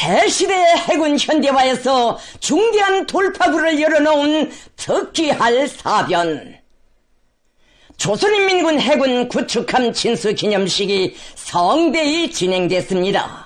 새시대 해군 현대화에서 중대한 돌파구를 열어놓은 특기할 사변. 조선인민군 해군 구축함 진수기념식이 성대히 진행됐습니다.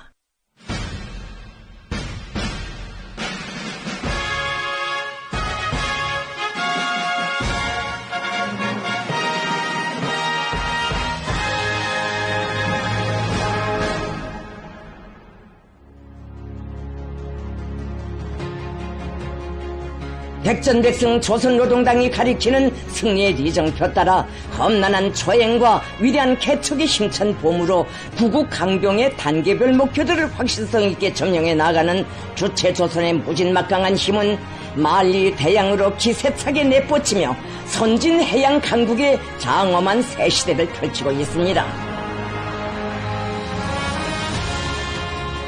백전백승 조선노동당이 가리키는 승리의 리정표 따라 험난한 초행과 위대한 개척의 힘찬 봄으로 구국 강병의 단계별 목표들을 확실성 있게 점령해 나가는 주체조선의 무진막강한 힘은 만리 대양으로 기세차게 내뻗치며 선진 해양 강국의 장엄한 새시대를 펼치고 있습니다.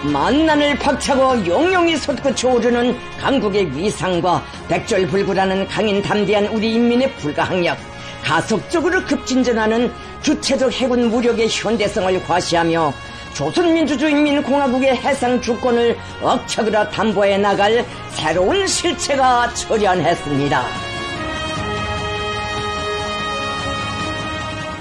만난을 박차고 용용이 솟구쳐 오르는 강국의 위상과 백절불굴하는 강인 담대한 우리 인민의 불가항력, 가속적으로 급진전하는 주체적 해군 무력의 현대성을 과시하며 조선민주주의인민공화국의 해상 주권을 억척으로 담보해 나갈 새로운 실체가 출현했습니다.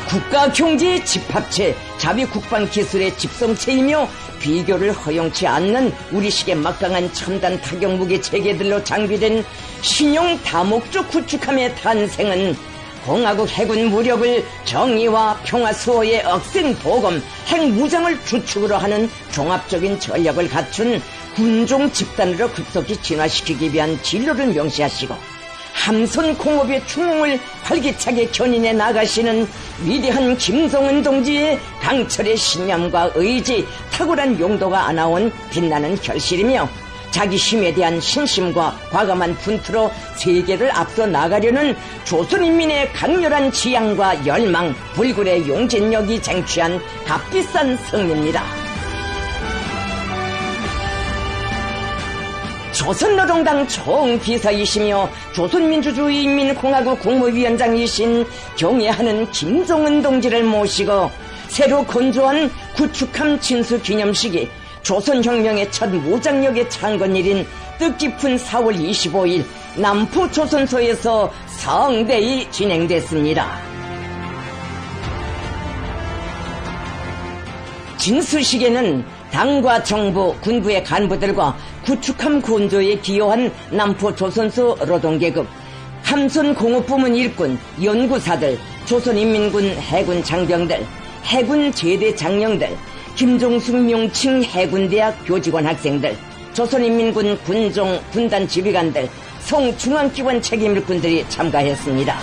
국가경제의 집합체, 자위국방기술의 집성체이며 비교를 허용치 않는 우리식의 막강한 첨단 타격무기 체계들로 장비된 신형 다목적 구축함의 탄생은 공화국 해군 무력을 정의와 평화 수호의 억센 보검, 핵무장을 주축으로 하는 종합적인 전력을 갖춘 군종 집단으로 급속히 진화시키기 위한 진로를 명시하시고 함선 공업의 충흥을 활기차게 견인해 나가시는 위대한 김정은 동지의 강철의 신념과 의지, 탁월한 용도가 안아온 빛나는 결실이며 자기 힘에 대한 신심과 과감한 분투로 세계를 앞서 나가려는 조선인민의 강렬한 지향과 열망, 불굴의 용진력이 쟁취한 값비싼 승리입니다. 조선노동당 총비서이시며 조선민주주의인민공화국 국무위원장이신 경애하는 김정은 동지를 모시고 새로 건조한 구축함 진수기념식이 조선혁명의 첫 무장력의 창건일인 뜻깊은 4월 25일 남포조선소에서 성대히 진행됐습니다. 진수식에는 당과 정부, 군부의 간부들과 구축함 건조에 기여한 남포조선소 노동계급, 함선공업부문 일꾼, 연구사들, 조선인민군 해군 장병들, 해군 제대 장령들, 김종숙 명칭 해군대학 교직원 학생들, 조선인민군 군종 군단 지휘관들, 성중앙기관 책임일꾼들이 참가했습니다.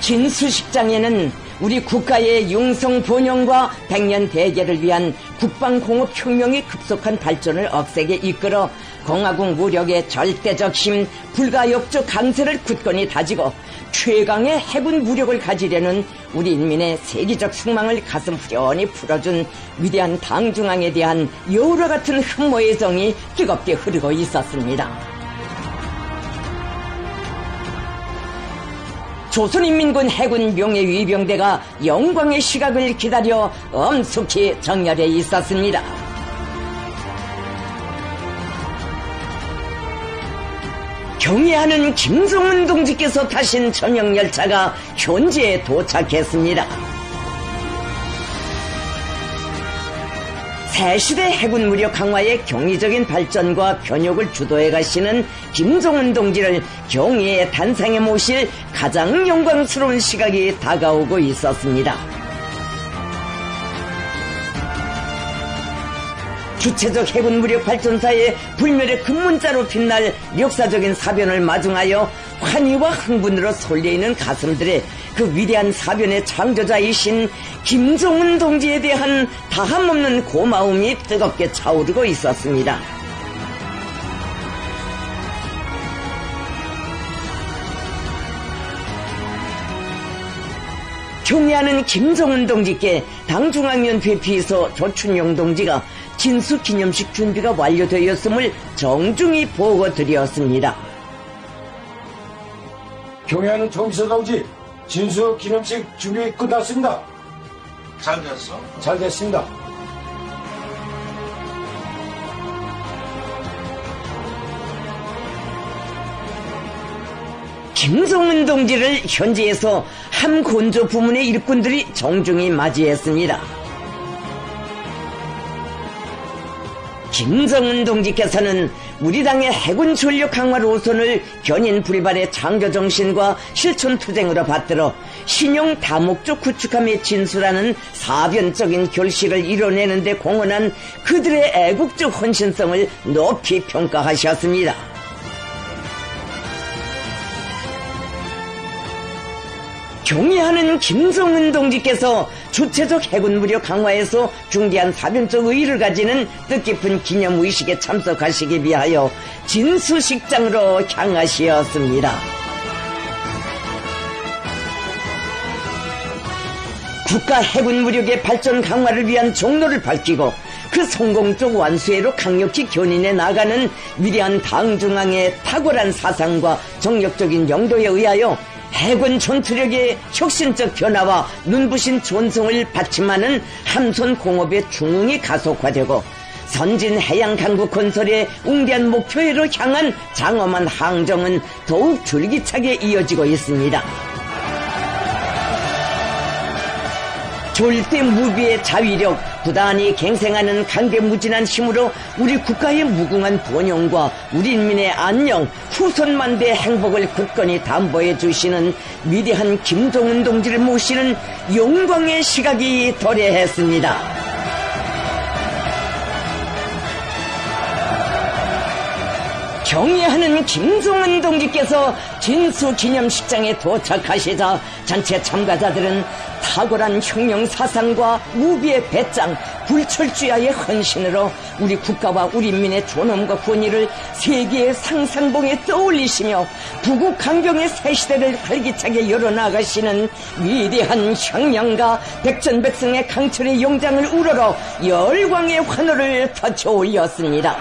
진수식장에는 우리 국가의 융성 번영과 백년 대계를 위한 국방공업혁명의 급속한 발전을 억세게 이끌어 공화국 무력의 절대적 힘, 불가역적 강세를 굳건히 다지고 최강의 해군 무력을 가지려는 우리 인민의 세계적 승망을 가슴 후련히 풀어준 위대한 당중앙에 대한 여우와 같은 흠모의 정이 뜨겁게 흐르고 있었습니다. 조선인민군 해군 명예위병대가 영광의 시각을 기다려 엄숙히 정렬해 있었습니다. 경애하는 김정은 동지께서 타신 전용열차가 현지에 도착했습니다. 새시대 해군 무력 강화의 경이적인 발전과 변혁을 주도해 가시는 김정은 동지를 경의의 단상에 모실 가장 영광스러운 시각이 다가오고 있었습니다. 주체적 해군 무력 발전사의 불멸의 급문자로 빛날 역사적인 사변을 마중하여 환희와 흥분으로 설레이는 가슴들의 그 위대한 사변의 창조자이신 김정은 동지에 대한 다함없는 고마움이 뜨겁게 차오르고 있었습니다. 경애하는 김정은 동지께 당중앙위원회 비서 조춘용 동지가 진수기념식 준비가 완료되었음을 정중히 보고드렸습니다. 경애하는 총비서 동지, 진수기념식 준비 끝났습니다. 잘 됐어? 잘 됐습니다. 김성은 동지를 현지에서 함건조 부문의 일꾼들이 정중히 맞이했습니다. 김성은 동지께서는 우리 당의 해군 전력 강화 노선을 견인 불발의 장교 정신과 실천 투쟁으로 받들어 신용 다목적 구축함에 진수라는 사변적인 결실을 이뤄내는 데 공헌한 그들의 애국적 헌신성을 높이 평가하셨습니다. 경의하는 김성은 동지께서 주체적 해군 무력 강화에서 중대한 사변적 의의를 가지는 뜻깊은 기념의식에 참석하시기 위하여 진수식장으로 향하시었습니다. 국가 해군 무력의 발전 강화를 위한 종로를 밝히고 그 성공적 완수회로 강력히 견인해 나가는 위대한 당중앙의 탁월한 사상과 정력적인 영도에 의하여 해군 전투력의 혁신적 변화와 눈부신 전성을 받침하는 함선 공업의 중흥이 가속화되고 선진 해양 강국 건설의 웅대한 목표로 향한 장엄한 항정은 더욱 줄기차게 이어지고 있습니다. 절대 무비의 자위력, 부단히 갱생하는 강대무진한 힘으로 우리 국가의 무궁한 번영과 우리 인민의 안녕, 후손만대의 행복을 굳건히 담보해 주시는 위대한 김정은 동지를 모시는 영광의 시각이 도래했습니다. 경의하는 김성은 동지께서 진수기념식장에 도착하시자 전체 참가자들은 탁월한 혁명 사상과 무비의 배짱, 불철주야의 헌신으로 우리 국가와 우리 인민의 존엄과 권위를 세계의 상상봉에 떠올리시며 부국 강병의 새 시대를 활기차게 열어나가시는 위대한 혁명가 백전백승의 강철의 영장을 우러러 열광의 환호를 터쳐 올렸습니다.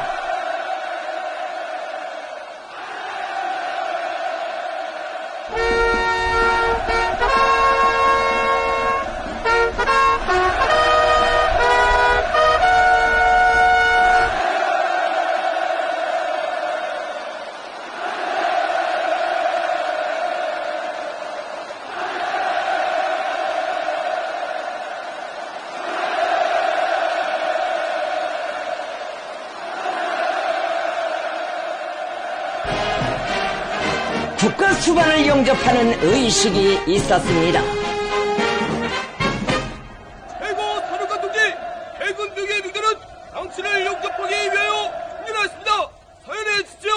국가 수반을 영접하는 의식이 있었습니다. 최고 사령관 동지, 해군 등의 능대는 당신을 영접하기 위하여 준비하였습니다. 사연해 주십시오.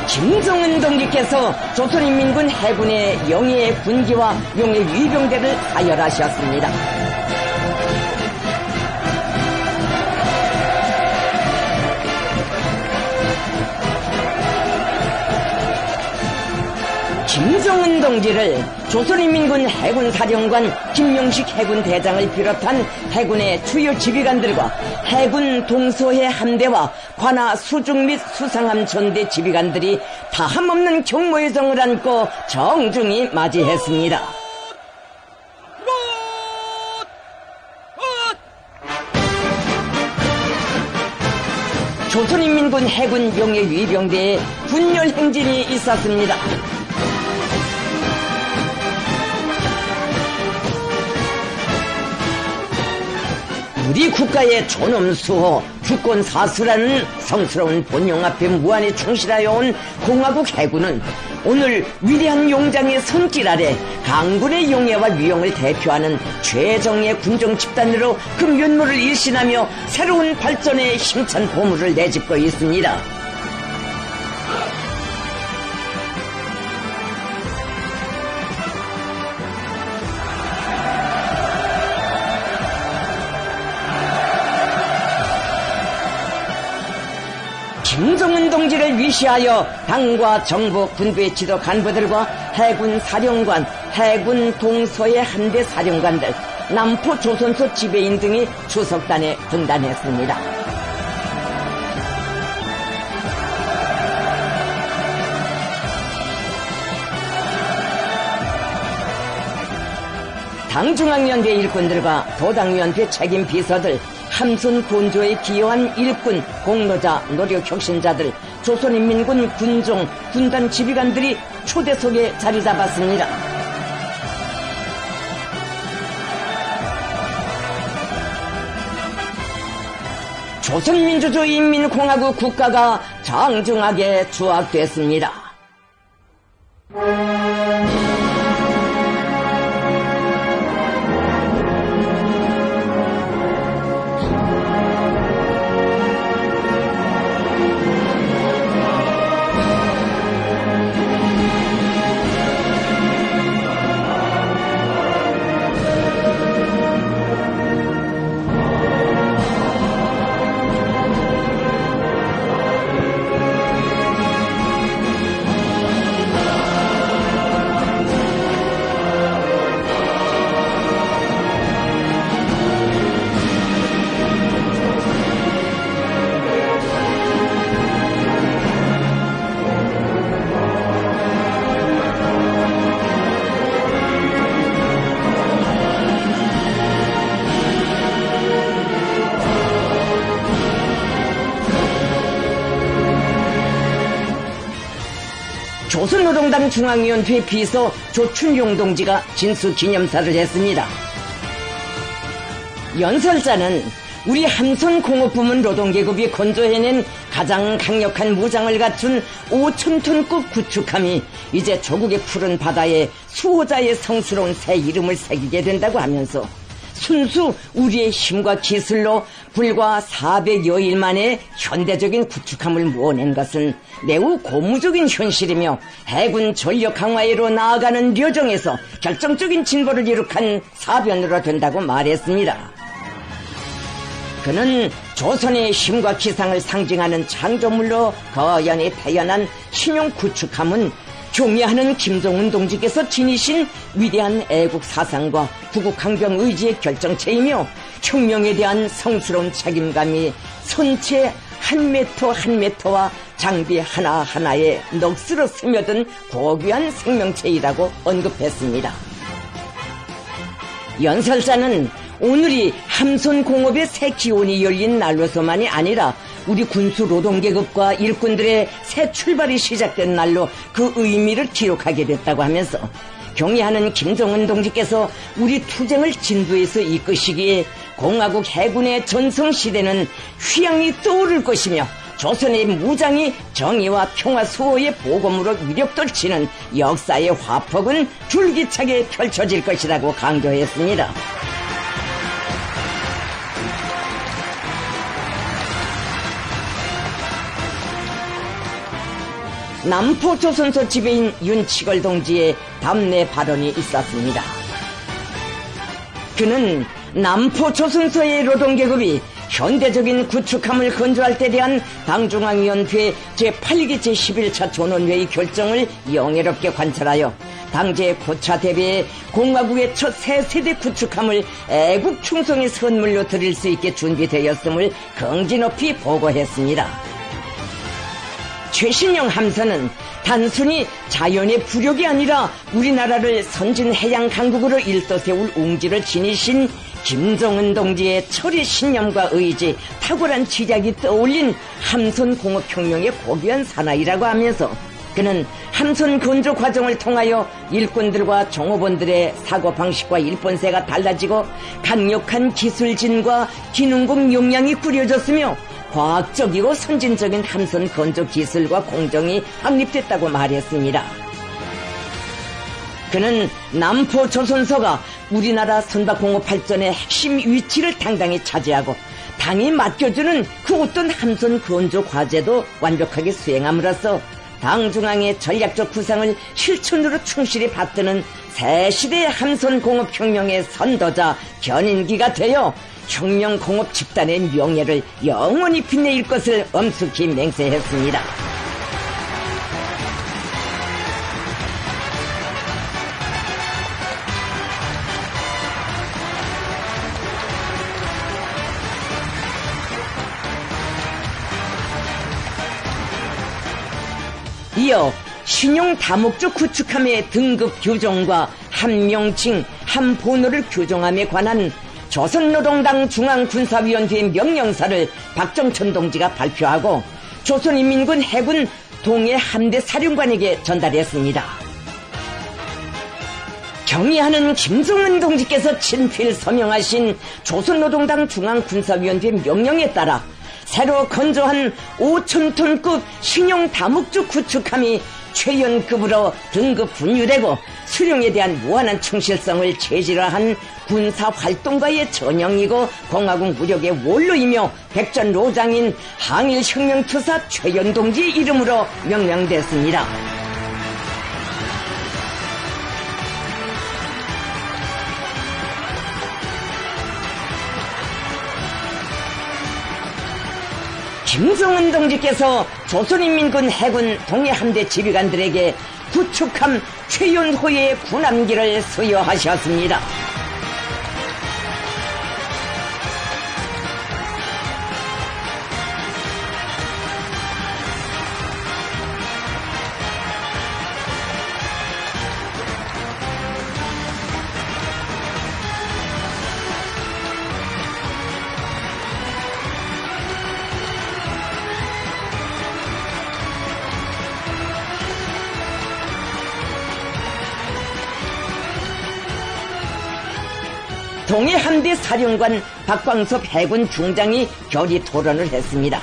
김성은 동지께서 조선인민군 해군의 영예의 군기와 용의 위병대를 사열하셨습니다. 김성은 동지를 조선인민군 해군사령관 김명식 해군대장을 비롯한 해군의 주요 지휘관들과 해군 동서해 함대와 관하 수중 및 수상함 전대 지휘관들이 다함없는 경모의 정을 안고 정중히 맞이했습니다. 조선인민군 해군 용예 위병대에 군열 행진이 있었습니다. 우리 국가의 존엄수호, 주권사수라는 성스러운 본영 앞에 무한히 충실하여 온 공화국 해군은 오늘 위대한 용장의 손길 아래 강군의 용예와 위용을 대표하는 최정예 군정 집단으로 그 면모를 일신하며 새로운 발전의 힘찬 보물을 내짚고 있습니다. 김정은 동지를 위시하여 당과 정부, 군부의 지도 간부들과 해군 사령관, 해군 동서의 함대 사령관들, 남포 조선소 지배인 등이 추석단에 분단했습니다. 당중앙위원회 일꾼들과 도당위원회 책임 비서들, 함선 건조에 기여한 일꾼, 공로자, 노력혁신자들, 조선인민군 군종, 군단 지휘관들이 초대석에 자리 잡았습니다. 조선민주주의인민공화국 국가가 장중하게 추악됐습니다. 조선노동당 중앙위원회 비서 조춘용 동지가 진수기념사를 했습니다. 연설자는 우리 함선공업부문 노동계급이 건조해낸 가장 강력한 무장을 갖춘 5,000톤급 구축함이 이제 조국의 푸른 바다에 수호자의 성스러운 새 이름을 새기게 된다고 하면서 순수 우리의 힘과 기술로 불과 400여일 만에 현대적인 구축함을 모아낸 것은 매우 고무적인 현실이며 해군 전력 강화로 나아가는 여정에서 결정적인 진보를 이룩한 사변으로 된다고 말했습니다. 그는 조선의 힘과 기상을 상징하는 창조물로 거연히 태어난 신용 구축함은 경애하는 김정은 동지께서 지니신 위대한 애국 사상과 구국 강병 의지의 결정체이며 혁명에 대한 성스러운 책임감이 선체 한 미터 한 미터와 장비 하나하나에 넋으로 스며든 고귀한 생명체이라고 언급했습니다. 연설자는 오늘이 함선공업의 새 기원이 열린 날로서만이 아니라 우리 군수 노동계급과 일꾼들의 새 출발이 시작된 날로 그 의미를 기록하게 됐다고 하면서 경애하는 김정은 동지께서 우리 투쟁을 진두에서 이끄시기에 공화국 해군의 전성시대는 휘황이 떠오를 것이며 조선의 무장이 정의와 평화 수호의 보검으로 위력떨치는 역사의 화폭은 줄기차게 펼쳐질 것이라고 강조했습니다. 남포조선소 지배인 윤치걸 동지의 담내 발언이 있었습니다. 그는 남포조선소의 노동계급이 현대적인 구축함을 건조할 때 대한 당중앙위원회 제8기 제11차 전원회의 결정을 영예롭게 관찰하여 당제 고차 대비에 공화국의 첫 새 세대 구축함을 애국 충성의 선물로 드릴 수 있게 준비되었음을 긍지 높이 보고했습니다. 최신형 함선은 단순히 자연의 부력이 아니라 우리나라를 선진 해양 강국으로 일떠세울 웅지를 지니신 김정은 동지의 철의 신념과 의지, 탁월한 지략이 떠올린 함선공업혁명의 고귀한 사나이라고 하면서 그는 함선 건조 과정을 통하여 일꾼들과 종업원들의 사고방식과 일본세가 달라지고 강력한 기술진과 기능공 역량이 꾸려졌으며 과학적이고 선진적인 함선 건조 기술과 공정이 확립됐다고 말했습니다. 그는 남포조선소가 우리나라 선박공업 발전의 핵심 위치를 당당히 차지하고 당이 맡겨주는 그 어떤 함선 건조 과제도 완벽하게 수행함으로써 당 중앙의 전략적 구상을 실천으로 충실히 받드는 새 시대의 함선공업혁명의 선도자 견인기가 되어 혁명공업 집단의 명예를 영원히 빛내일 것을 엄숙히 맹세했습니다. 이어 신용 다목적 구축함의 등급 규정과 함명칭, 함번호를 규정함에 관한 조선노동당 중앙군사위원회의 명령사를 박정천 동지가 발표하고 조선인민군 해군 동해 함대 사령관에게 전달했습니다. 경의하는 김정은 동지께서 친필 서명하신 조선노동당 중앙군사위원회 명령에 따라 새로 건조한 5,000톤급 신용 다목적 구축함이 최연급으로 등급 분류되고 수령에 대한 무한한 충실성을 체질화한 군사활동가의 전형이고 공화국 무력의 원로이며 백전로장인 항일혁명투사 최연동지 이름으로 명명됐습니다. 김정은 동지께서 조선인민군 해군 동해함대 지휘관들에게 구축함 최연호의 군함기를 수여하셨습니다. 동해함대 사령관 박광섭 해군 중장이 결의 토론을 했습니다.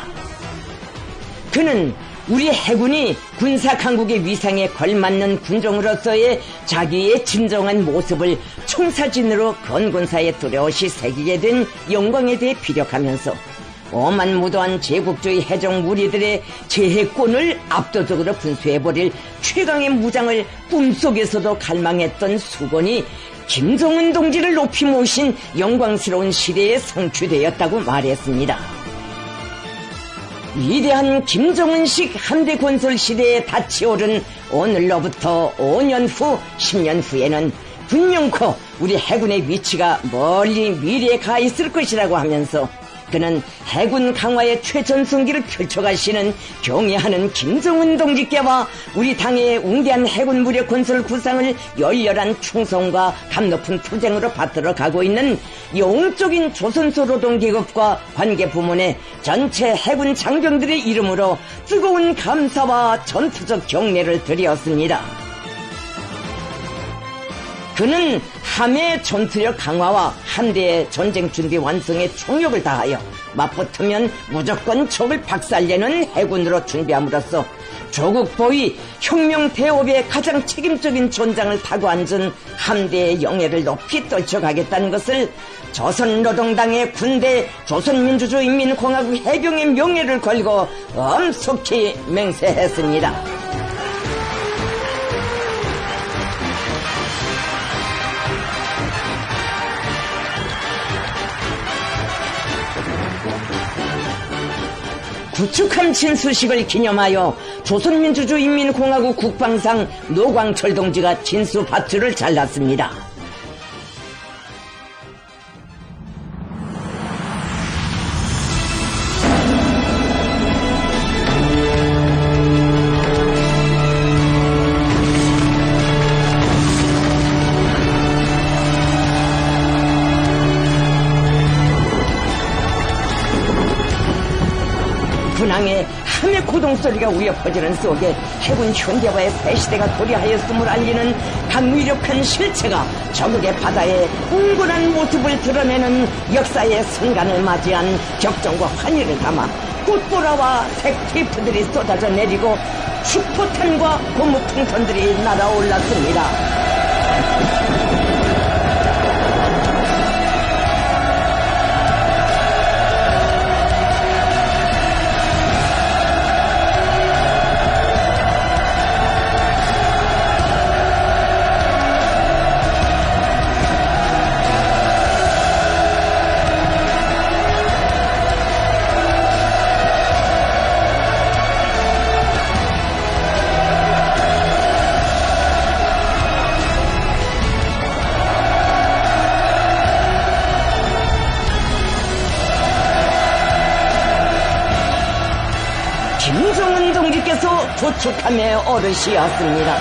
그는 우리 해군이 군사 강국의 위상에 걸맞는 군종으로서의 자기의 진정한 모습을 총사진으로 건군사에 뚜렷이 새기게 된 영광에 대해 피력하면서 오만무도한 제국주의 해적 무리들의 제해권을 압도적으로 분수해버릴 최강의 무장을 꿈속에서도 갈망했던 수건이 김정은 동지를 높이 모신 영광스러운 시대에 성취되었다고 말했습니다. 위대한 김정은식 함대 건설 시대에 닫히오른 오늘로부터 5년 후, 10년 후에는 분명코 우리 해군의 위치가 멀리 미래에 가 있을 것이라고 하면서 그는 해군 강화의 최전성기를 펼쳐가시는 경애하는 김정은 동지께와 우리 당의 웅대한 해군 무력 건설 구상을 열렬한 충성과 감높은 투쟁으로 받들어 가고 있는 영적인 조선소 노동계급과 관계부문의 전체 해군 장병들의 이름으로 뜨거운 감사와 전투적 경례를 드렸습니다. 그는 함의 전투력 강화와 함대의 전쟁 준비 완성에 총력을 다하여 맞붙으면 무조건 적을 박살내는 해군으로 준비함으로써 조국 보위 혁명 대업의 가장 책임적인 전장을 타고 앉은 함대의 영예를 높이 떨쳐가겠다는 것을 조선노동당의 군대 조선민주주의인민공화국 해병의 명예를 걸고 엄숙히 맹세했습니다. 구축함 진수식을 기념하여 조선민주주의인민공화국 국방상 노광철 동지가 진수 밧줄을 잘랐습니다. 군항에 함의 고동소리가 우여 퍼지는 속에 해군 현대화의 새시대가 도래하였음을 알리는 강위력한 실체가 적국의 바다에 웅골한 모습을 드러내는 역사의 순간을 맞이한 격정과 환희를 담아 꽃보라와 색테이프들이 쏟아져 내리고 슈퍼탄과 고무풍선들이 날아올랐습니다. 조축함의 어르시였습니다.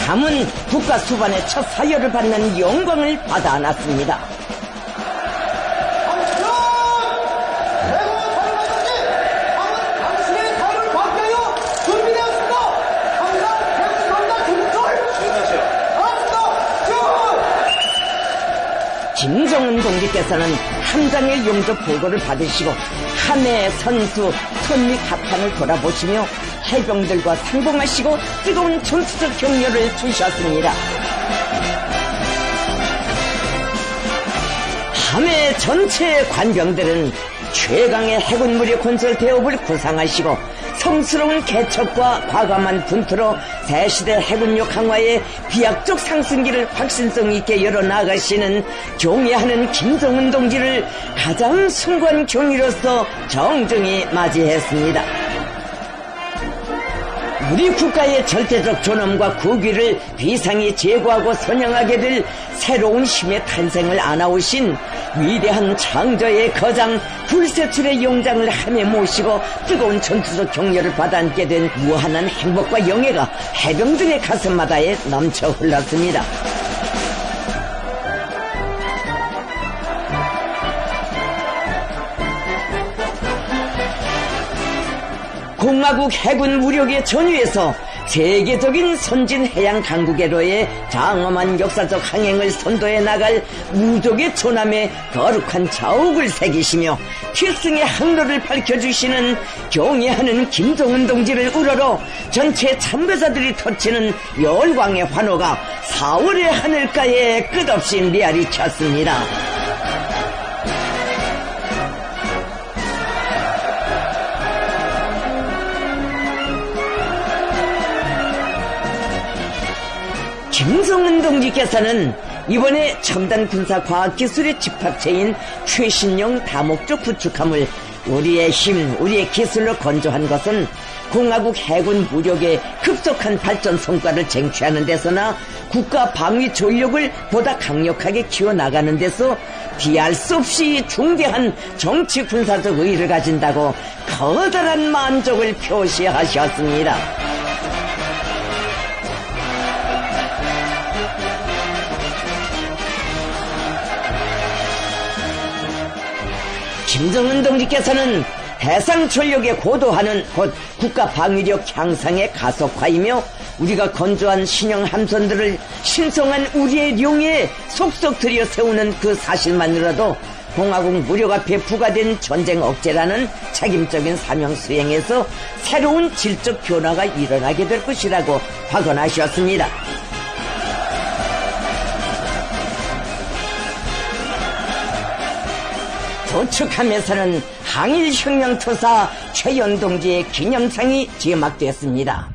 함은 국가 수반의 첫 사열을 받는 영광을 받아 안았습니다. 김정은 동지께서는 함장의 용접 보고를 받으시고 함의 선수 선미 합판을 돌아보시며 해병들과 상봉하시고 뜨거운 전투적 격려를 주셨습니다. 함의 전체 관병들은 최강의 해군 무력 건설 대업을 구상하시고 성스러운 개척과 과감한 분투로 새시대 해군력 강화의 비약적 상승기를 확신성 있게 열어나가시는 경애하는 김정은 동지를 가장 숭고한 경위로서 정중히 맞이했습니다. 우리 국가의 절대적 존엄과 국위를 비상히 제고하고 선양하게 될 새로운 힘의 탄생을 안아오신 위대한 창조의 거장 불세출의 용장을 함에 모시고 뜨거운 전투적 격려를 받아안게 된 무한한 행복과 영예가 해병들의 가슴마다에 넘쳐 흘렀습니다. 공화국 해군 무력의 전위에서 세계적인 선진 해양 강국에로의 장엄한 역사적 항행을 선도해 나갈 무족의 존함에 거룩한 자옥을 새기시며 필승의 항로를 밝혀주시는 경애하는 김정은 동지를 우러러 전체 참가자들이 터치는 열광의 환호가 4월의 하늘가에 끝없이 메아리 쳤습니다. 김정은 동지께서는 이번에 첨단 군사과학기술의 집합체인 최신형 다목적 구축함을 우리의 힘, 우리의 기술로 건조한 것은 공화국 해군 무력의 급속한 발전 성과를 쟁취하는 데서나 국가 방위 전력을 보다 강력하게 키워나가는 데서 비할 수 없이 중대한 정치 군사적 의의를 가진다고 커다란 만족을 표시하셨습니다. 김정은 동지께서는 해상 전력의 고도화는 곧 국가 방위력 향상의 가속화이며 우리가 건조한 신형 함선들을 신성한 우리의 룡에 속속 들여 세우는 그 사실만으로도 공화국 무력 앞에 부과된 전쟁 억제라는 책임적인 사명 수행에서 새로운 질적 변화가 일어나게 될 것이라고 확언하셨습니다. 도축함에서는 항일혁명투사 최연동지의 기념상이 제막됐습니다.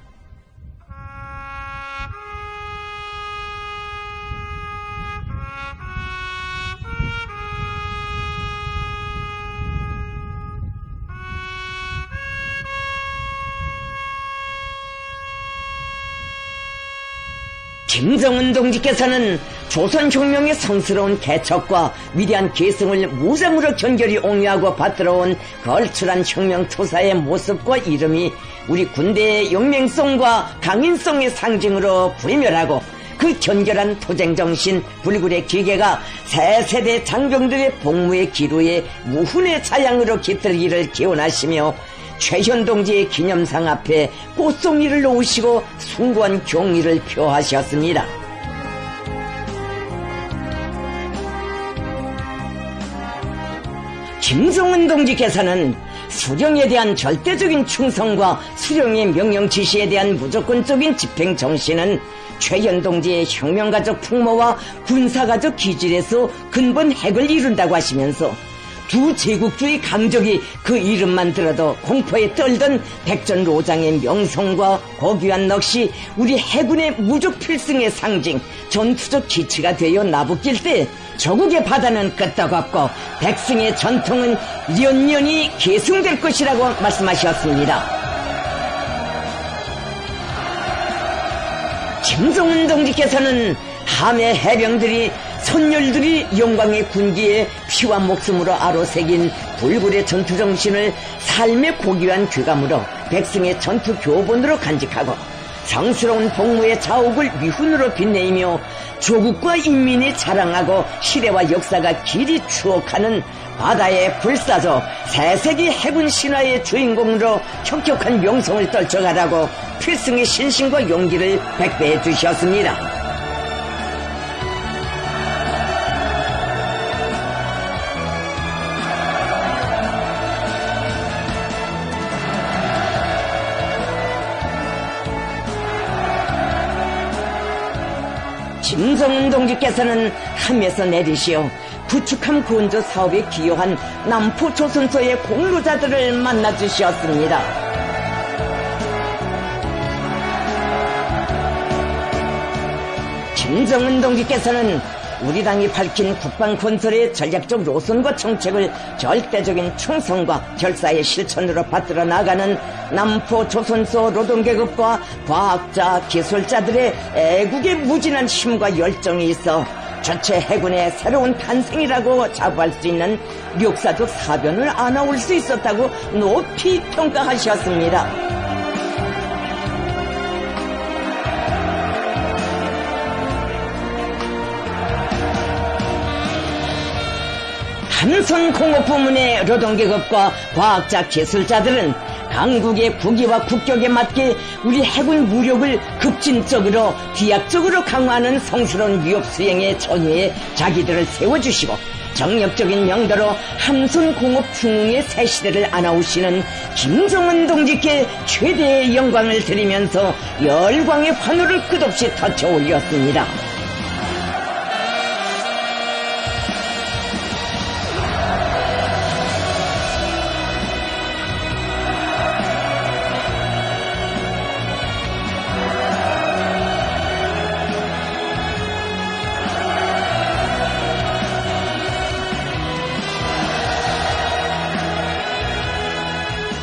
김정은 동지께서는 조선혁명의 성스러운 개척과 위대한 계승을 무장으로 견결히 옹유하고 받들어온 걸출한 혁명투사의 모습과 이름이 우리 군대의 용맹성과 강인성의 상징으로 불멸하고 그 견결한 투쟁정신, 불굴의 기계가 새 세대 장병들의 복무의 기로에 무훈의 자양으로 깃들기를 기원하시며 최현 동지의 기념상 앞에 꽃송이를 놓으시고 숭고한 경의를 표하셨습니다. 김정은 동지께서는 수령에 대한 절대적인 충성과 수령의 명령 지시에 대한 무조건적인 집행 정신은 최현 동지의 혁명가적 풍모와 군사가적 기질에서 근본 핵을 이룬다고 하시면서 두 제국주의 강적이 그 이름만 들어도 공포에 떨던 백전로장의 명성과 고귀한 넋이 우리 해군의 무적 필승의 상징, 전투적 기치가 되어 나부낄 때 조국의 바다는 끄떡없고 백승의 전통은 연연히 계승될 것이라고 말씀하셨습니다. 김정은 동지께서는 함해 해병들이 선열들이 영광의 군기에 피와 목숨으로 아로새긴 불굴의 전투정신을 삶의 고귀한 귀감으로 백성의 전투 교본으로 간직하고 성스러운 복무의 자옥을 미훈으로 빛내이며 조국과 인민이 자랑하고 시대와 역사가 길이 추억하는 바다의 불사조 새세기 해군 신화의 주인공으로 혁혁한 명성을 떨쳐가라고 필승의 신심과 용기를 백배해 주셨습니다. 김정은 동지께서는 함에서 내리시어 구축함 건조 사업에 기여한 남포 조선소의 공로자들을 만나주셨습니다. 김정은 동지께서는 우리 당이 밝힌 국방 건설의 전략적 노선과 정책을 절대적인 충성과 결사의 실천으로 받들어 나가는 남포 조선소 노동계급과 과학자, 기술자들의 애국의 무진한 힘과 열정이 있어 전체 해군의 새로운 탄생이라고 자부할 수 있는 역사적 사변을 안아올 수 있었다고 높이 평가하셨습니다. 함선공업 부문의 노동계급과 과학자, 기술자들은 강국의 국위와 국격에 맞게 우리 해군 무력을 급진적으로 기약적으로 강화하는 성스러운 위협 수행의 전위에 자기들을 세워주시고 정력적인 명도로 함선공업 중흥의 새 시대를 안아오시는 김정은 동지께 최대의 영광을 드리면서 열광의 환호를 끝없이 터쳐 올렸습니다.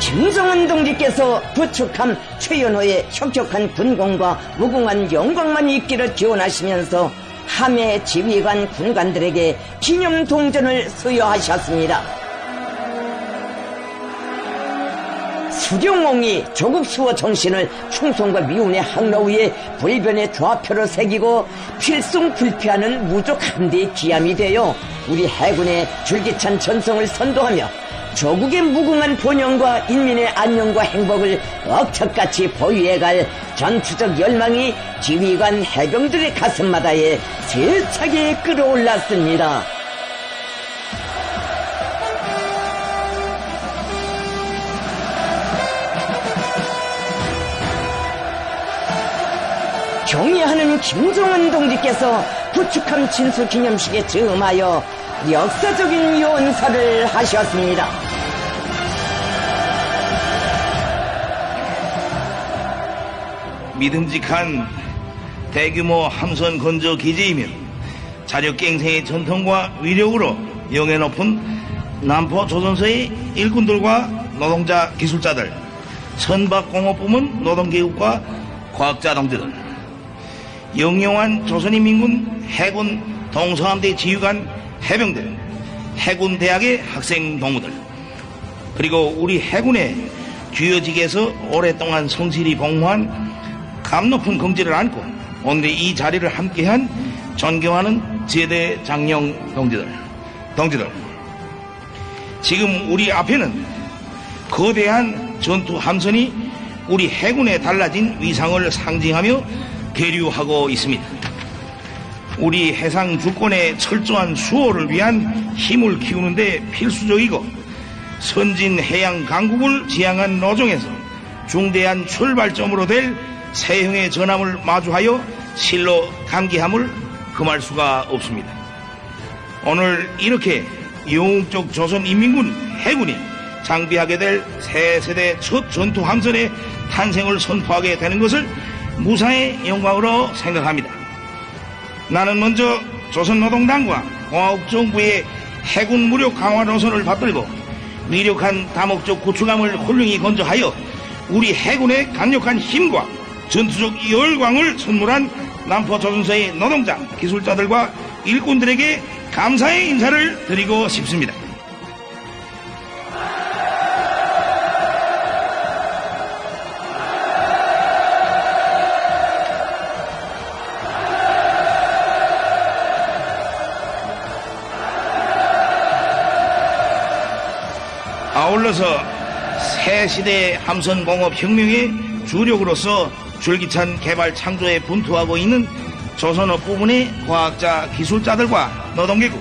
김정은 동지께서 구축함 최연호의 혁혁한 군功과 무궁한 영광만 있기를 기원하시면서 함해 지휘관 군관들에게 기념 동전을 수여하셨습니다. 수령옹이 조국 수호 정신을 충성과 미운의 항로 위에 불변의 좌표로 새기고 필승 불패하는 무적 함대의 기함이 되어 우리 해군의 줄기찬 전성을 선도하며 조국의 무궁한 번영과 인민의 안녕과 행복을 억척같이 보유해갈 전투적 열망이 지휘관 해병들의 가슴마다에 세차게 끌어올랐습니다. 경의하는 김정은 동지께서 구축함 진수기념식에 즈음하여 역사적인 연설을 하셨습니다. 믿음직한 대규모 함선 건조 기지이며 자력갱생의 전통과 위력으로 영예 높은 남포 조선소의 일꾼들과 노동자 기술자들, 선박공업부문 노동계급과 과학자 동지들, 영영한 조선인민군 해군 동서함대 지휘관 해병대, 해군대학의 학생 동무들, 그리고 우리 해군의 주요 직에서 오랫동안 성실히 복무한 감 높은 긍지를 안고 오늘 이 자리를 함께한 존경하는 제대 장령 동지들, 지금 우리 앞에는 거대한 전투 함선이 우리 해군의 달라진 위상을 상징하며 계류하고 있습니다. 우리 해상 주권의 철저한 수호를 위한 힘을 키우는 데 필수적이고 선진 해양 강국을 지향한 노정에서 중대한 출발점으로 될 새형의 전함을 마주하여 실로 감기함을 금할 수가 없습니다. 오늘 이렇게 영웅적 조선인민군 해군이 장비하게 될 새 세대 첫 전투 함선의 탄생을 선포하게 되는 것을 무사의 영광으로 생각합니다. 나는 먼저 조선노동당과 공화국정부의 해군 무력 강화 노선을 받들고 위력한 다목적 구축함을 훌륭히 건조하여 우리 해군의 강력한 힘과 전투적 열광을 선물한 남포조선소의 노동자, 기술자들과 일꾼들에게 감사의 인사를 드리고 싶습니다. 아울러서 새 시대 함선공업혁명의 주력으로서 줄기찬 개발 창조에 분투하고 있는 조선업 부문의 과학자, 기술자들과 노동계급,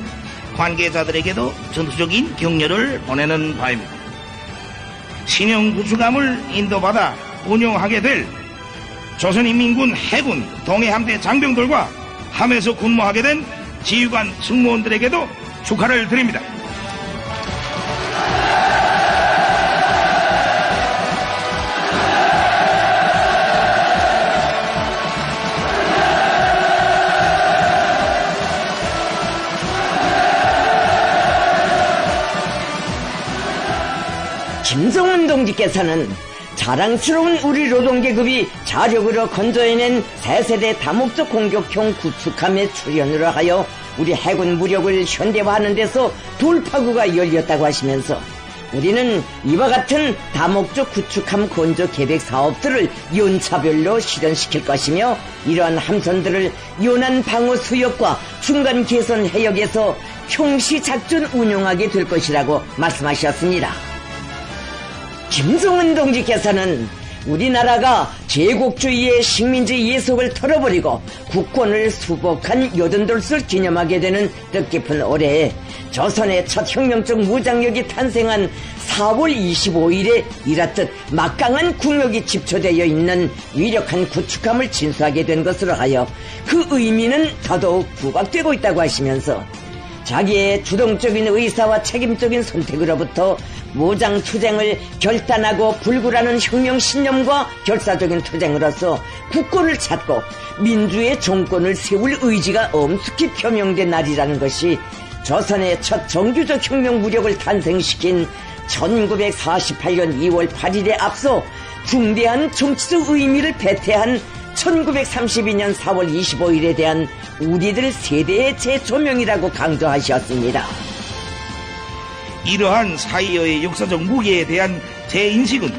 관계자들에게도 전투적인 격려를 보내는 바입니다. 신형 구축함을 인도받아 운용하게 될 조선인민군 해군 동해함대 장병들과 함에서 근무하게 된 지휘관 승무원들에게도 축하를 드립니다. 김성훈 동지께서는 자랑스러운 우리 노동계급이 자력으로 건조해낸 새세대 다목적 공격형 구축함의 출현으로 하여 우리 해군 무력을 현대화하는 데서 돌파구가 열렸다고 하시면서 우리는 이와 같은 다목적 구축함 건조 계획 사업들을 연차별로 실현시킬 것이며 이러한 함선들을 연안 방어 수역과 중간 개선 해역에서 평시 작전 운용하게 될 것이라고 말씀하셨습니다. 김성은 동지께서는 우리나라가 제국주의의 식민지 예속을 털어버리고 국권을 수복한 여든돌을 기념하게 되는 뜻깊은 올해에 조선의 첫 혁명적 무장력이 탄생한 4월 25일에 이렇듯 막강한 국력이 집초되어 있는 위력한 구축함을 진수하게 된 것으로 하여 그 의미는 더더욱 부각되고 있다고 하시면서 자기의 주동적인 의사와 책임적인 선택으로부터 무장투쟁을 결단하고 불굴하는 혁명 신념과 결사적인 투쟁으로서 국권을 찾고 민주의 정권을 세울 의지가 엄숙히 표명된 날이라는 것이 조선의 첫 정규적 혁명 무력을 탄생시킨 1948년 2월 8일에 앞서 중대한 정치적 의미를 배태한 1932년 4월 25일에 대한 우리들 세대의 재조명이라고 강조하셨습니다. 이러한 사이어의 역사적 무게에 대한 제 인식은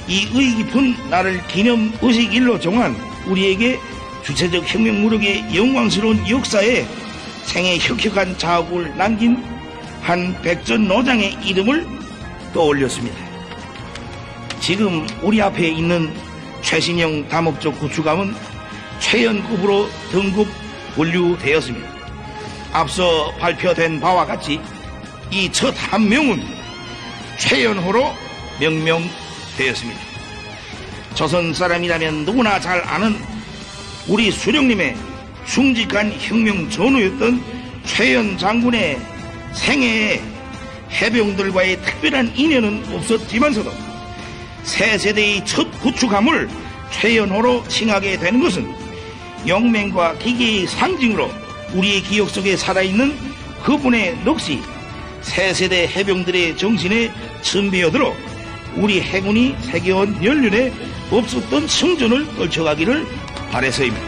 이 의의 깊은 날을 기념 의식일로 정한 우리에게 주체적 혁명 무력의 영광스러운 역사에 생애 혁혁한 자국을 남긴 한 백전 노장의 이름을 떠올렸습니다. 지금 우리 앞에 있는 최신형 다목적 구축함은 최연급으로 등급 분류되었습니다. 앞서 발표된 바와 같이 이 첫 함명은 최연호로 명명되었습니다. 조선 사람이라면 누구나 잘 아는 우리 수령님의 숭직한 혁명 전우였던 최연 장군의 생애에 해병들과의 특별한 인연은 없었지만서도 새 세대의 첫 구축함을 최연호로 칭하게 되는 것은 영맹과 기계의 상징으로 우리의 기억 속에 살아있는 그분의 넋이 새 세대 해병들의 정신에 선배어들어 우리 해군이 세계원 연륜에 없었던 성전을 떨쳐가기를 바라서입니다.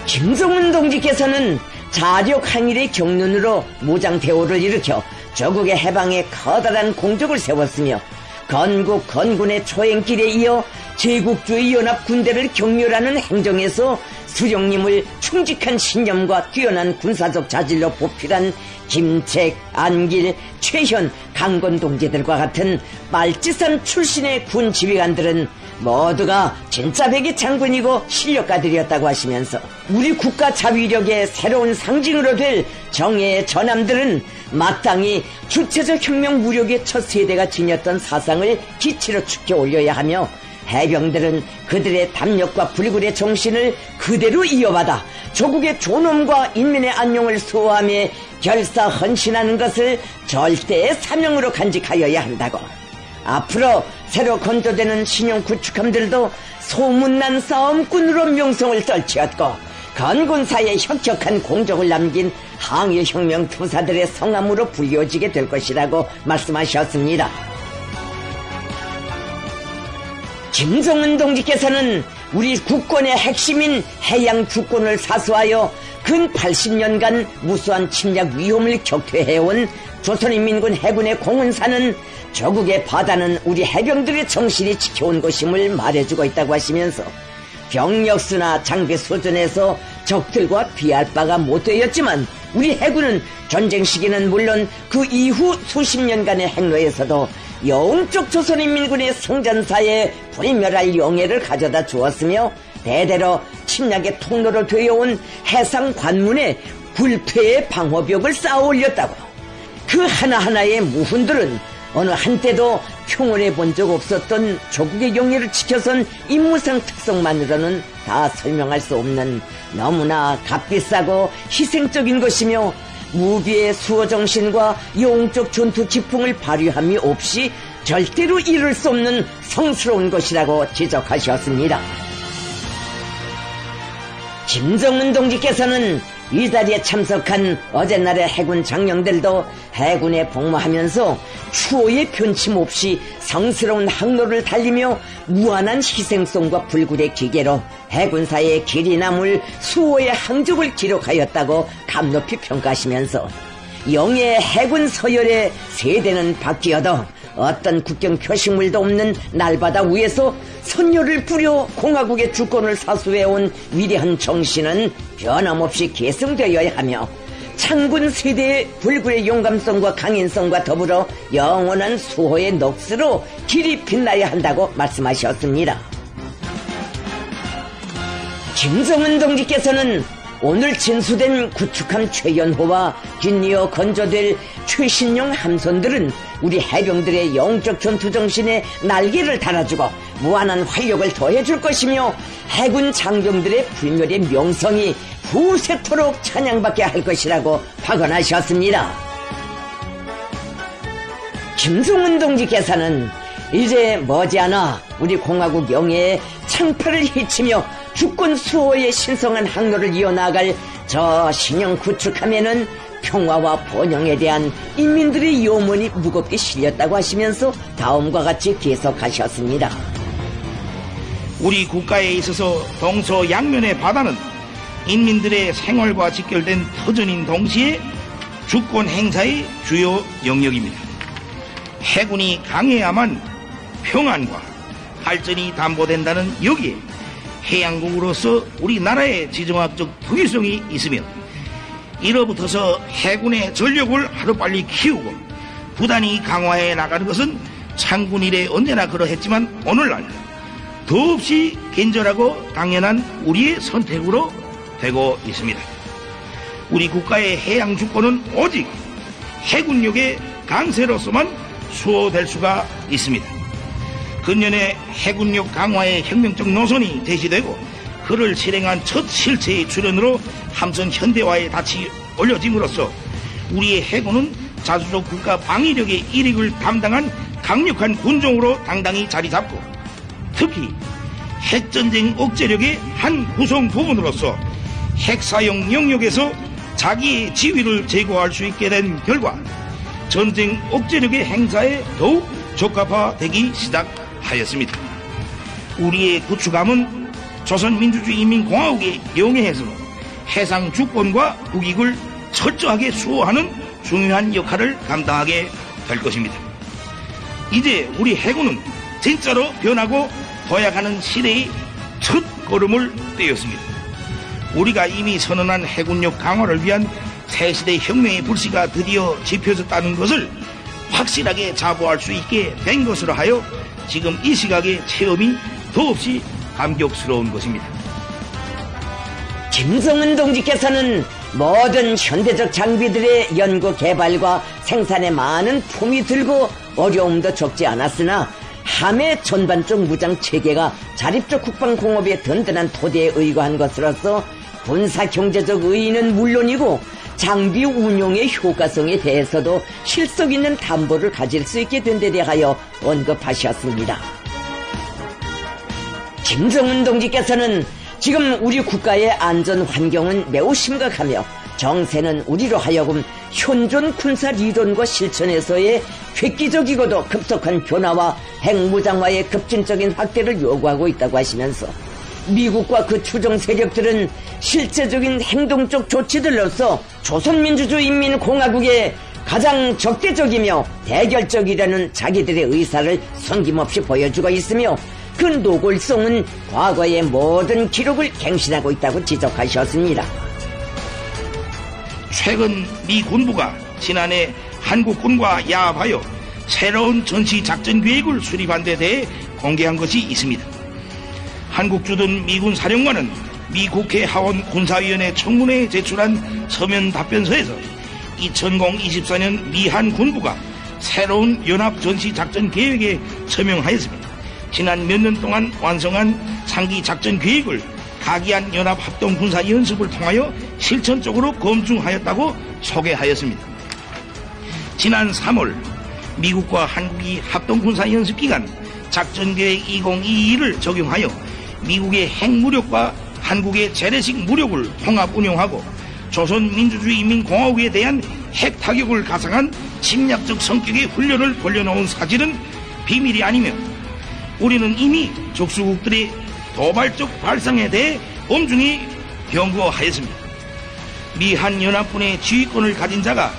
김성훈 동지께서는 자력 항일의 경륜으로 무장대오를 일으켜 조국의 해방에 커다란 공적을 세웠으며 건국 건군의 초행길에 이어 제국주의 연합 군대를 격렬하는 행정에서 수령님을 충직한 신념과 뛰어난 군사적 자질로 보필한 김책, 안길, 최현, 강건 동지들과 같은 말지산 출신의 군 지휘관들은 모두가 진짜 백의 장군이고 실력가들이었다고 하시면서 우리 국가 자위력의 새로운 상징으로 될 정예의 전함들은 마땅히 주체적 혁명 무력의 첫 세대가 지녔던 사상을 기치로 축혀 올려야 하며 해병들은 그들의 담력과 불굴의 정신을 그대로 이어받아 조국의 존엄과 인민의 안녕을 수호하며 결사 헌신하는 것을 절대의 사명으로 간직하여야 한다고. 앞으로 새로 건조되는 신형 구축함들도 소문난 싸움꾼으로 명성을 떨치었고 건군사에 혁혁한 공적을 남긴 항일혁명 투사들의 성함으로 불려지게 될 것이라고 말씀하셨습니다. 김정은 동지께서는 우리 국권의 핵심인 해양 주권을 사수하여 근 80년간 무수한 침략 위험을 격퇴해온 조선인민군 해군의 공훈사는 저국의 바다는 우리 해병들의 정신이 지켜온 것임을 말해주고 있다고 하시면서 병력수나 장비 수준에서 적들과 비할 바가 못 되었지만 우리 해군은 전쟁 시기는 물론 그 이후 수십 년간의 행로에서도 영적 조선인민군의 성전사에 불멸할 영예를 가져다 주었으며 대대로 침략의 통로로 되어온 해상 관문에 불패의 방어벽을 쌓아 올렸다고. 그 하나하나의 무훈들은 어느 한때도 평온해 본 적 없었던 조국의 영예를 지켜선 임무상 특성만으로는 다 설명할 수 없는 너무나 값비싸고 희생적인 것이며 무비의 수호정신과 영적 전투 기풍을 발휘함이 없이 절대로 이룰 수 없는 성스러운 것이라고 지적하셨습니다. 김정은 동지께서는 이 자리에 참석한 어젯날의 해군 장령들도 해군에 복무하면서 추호의 변침 없이 성스러운 항로를 달리며 무한한 희생성과 불굴의 기계로 해군사의 길이 남을 수호의 항적을 기록하였다고 감높이 평가하시면서 영예 해군 서열의 세대는 바뀌어도 어떤 국경 표시물도 없는 날바다 위에서 선열을 뿌려 공화국의 주권을 사수해온 위대한 정신은 변함없이 계승되어야 하며 창군 세대의 불굴의 용감성과 강인성과 더불어 영원한 수호의 넋으로 길이 빛나야 한다고 말씀하셨습니다. 김정은 동지께서는 오늘 진수된 구축함 최연호와 뒷이어 건조될 최신형 함선들은 우리 해병들의 영적 전투정신에 날개를 달아주고 무한한 활력을 더해줄 것이며 해군 장병들의 불멸의 명성이 후세토록 찬양받게 할 것이라고 확언하셨습니다. 김정은 동지께서는 이제 머지않아 우리 공화국 영예의 창파를 헤치며 주권 수호의 신성한 항로를 이어나갈 저 신형 구축함에는 평화와 번영에 대한 인민들의 염원이 무겁게 실렸다고 하시면서 다음과 같이 계속하셨습니다. 우리 국가에 있어서 동서양면의 바다는 인민들의 생활과 직결된 터전인 동시에 주권 행사의 주요 영역입니다. 해군이 강해야만 평안과 발전이 담보된다는 여기에 해양국으로서 우리나라의 지정학적 특유성이 있으면 이로부터서 해군의 전력을 하루빨리 키우고 부단히 강화해 나가는 것은 창군 이래 언제나 그러했지만 오늘날 더없이 간절하고 당연한 우리의 선택으로 되고 있습니다. 우리 국가의 해양 주권은 오직 해군력의 강세로서만 수호될 수가 있습니다. 근년에 해군력 강화의 혁명적 노선이 제시되고 그를 실행한 첫 실체의 출현으로 함선 현대화에 닻이 올려짐으로써 우리의 해군은 자주적 국가 방위력의 일익을 담당한 강력한 군종으로 당당히 자리 잡고 특히 핵전쟁 억제력의 한 구성 부분으로서 핵사용 영역에서 자기의 지위를 제고할 수 있게 된 결과 전쟁 억제력의 행사에 더욱 적합화되기 시작하였습니다. 우리의 구축함은 조선민주주의인민공화국의 영예에서는 해상 주권과 국익을 철저하게 수호하는 중요한 역할을 감당하게 될 것입니다. 이제 우리 해군은 진짜로 변하고 도약하는 시대의 첫 걸음을 떼었습니다. 우리가 이미 선언한 해군력 강화를 위한 새시대 혁명의 불씨가 드디어 지펴졌다는 것을 확실하게 자부할 수 있게 된 것으로 하여 지금 이 시각의 체험이 더없이 감격스러운 것입니다. 김정은 동지께서는 모든 현대적 장비들의 연구 개발과 생산에 많은 품이 들고 어려움도 적지 않았으나 함의 전반적 무장 체계가 자립적 국방공업의 든든한 토대에 의거한 것으로서 군사 경제적 의의는 물론이고 장비 운용의 효과성에 대해서도 실속 있는 담보를 가질 수 있게 된 데 대하여 언급하셨습니다. 김정은 동지께서는 지금 우리 국가의 안전 환경은 매우 심각하며 정세는 우리로 하여금 현존 군사理論과 실천에서의 획기적이고도 급속한 변화와 핵무장화의 급진적인 확대를 요구하고 있다고 하시면서 미국과 그 추종 세력들은 실제적인 행동적 조치들로서 조선민주주의인민공화국의 가장 적대적이며 대결적이라는 자기들의 의사를 성김없이 보여주고 있으며 그 노골성은 과거의 모든 기록을 갱신하고 있다고 지적하셨습니다. 최근 미 군부가 지난해 한국군과 야합하여 새로운 전시작전 계획을 수립한 데 대해 공개한 것이 있습니다. 한국 주둔 미군 사령관은 미 국회 하원 군사위원회 청문회에 제출한 서면 답변서에서 2024년 미한 군부가 새로운 연합 전시작전 계획에 서명하였습니다. 지난 몇 년 동안 완성한 상기 작전 계획을 가기한 연합 합동 군사 연습을 통하여 실천적으로 검증하였다고 소개하였습니다. 지난 3월 미국과 한국이 합동 군사 연습 기간 작전계획 2022를 적용하여 미국의 핵무력과 한국의 재래식 무력을 통합 운용하고 조선민주주의인민공화국에 대한 핵 타격을 가상한 침략적 성격의 훈련을 돌려놓은 사실은 비밀이 아니며 우리는 이미 적수국들의 도발적 발상에 대해 엄중히 경고하였습니다. 미 한연합군의 지휘권을 가진 자가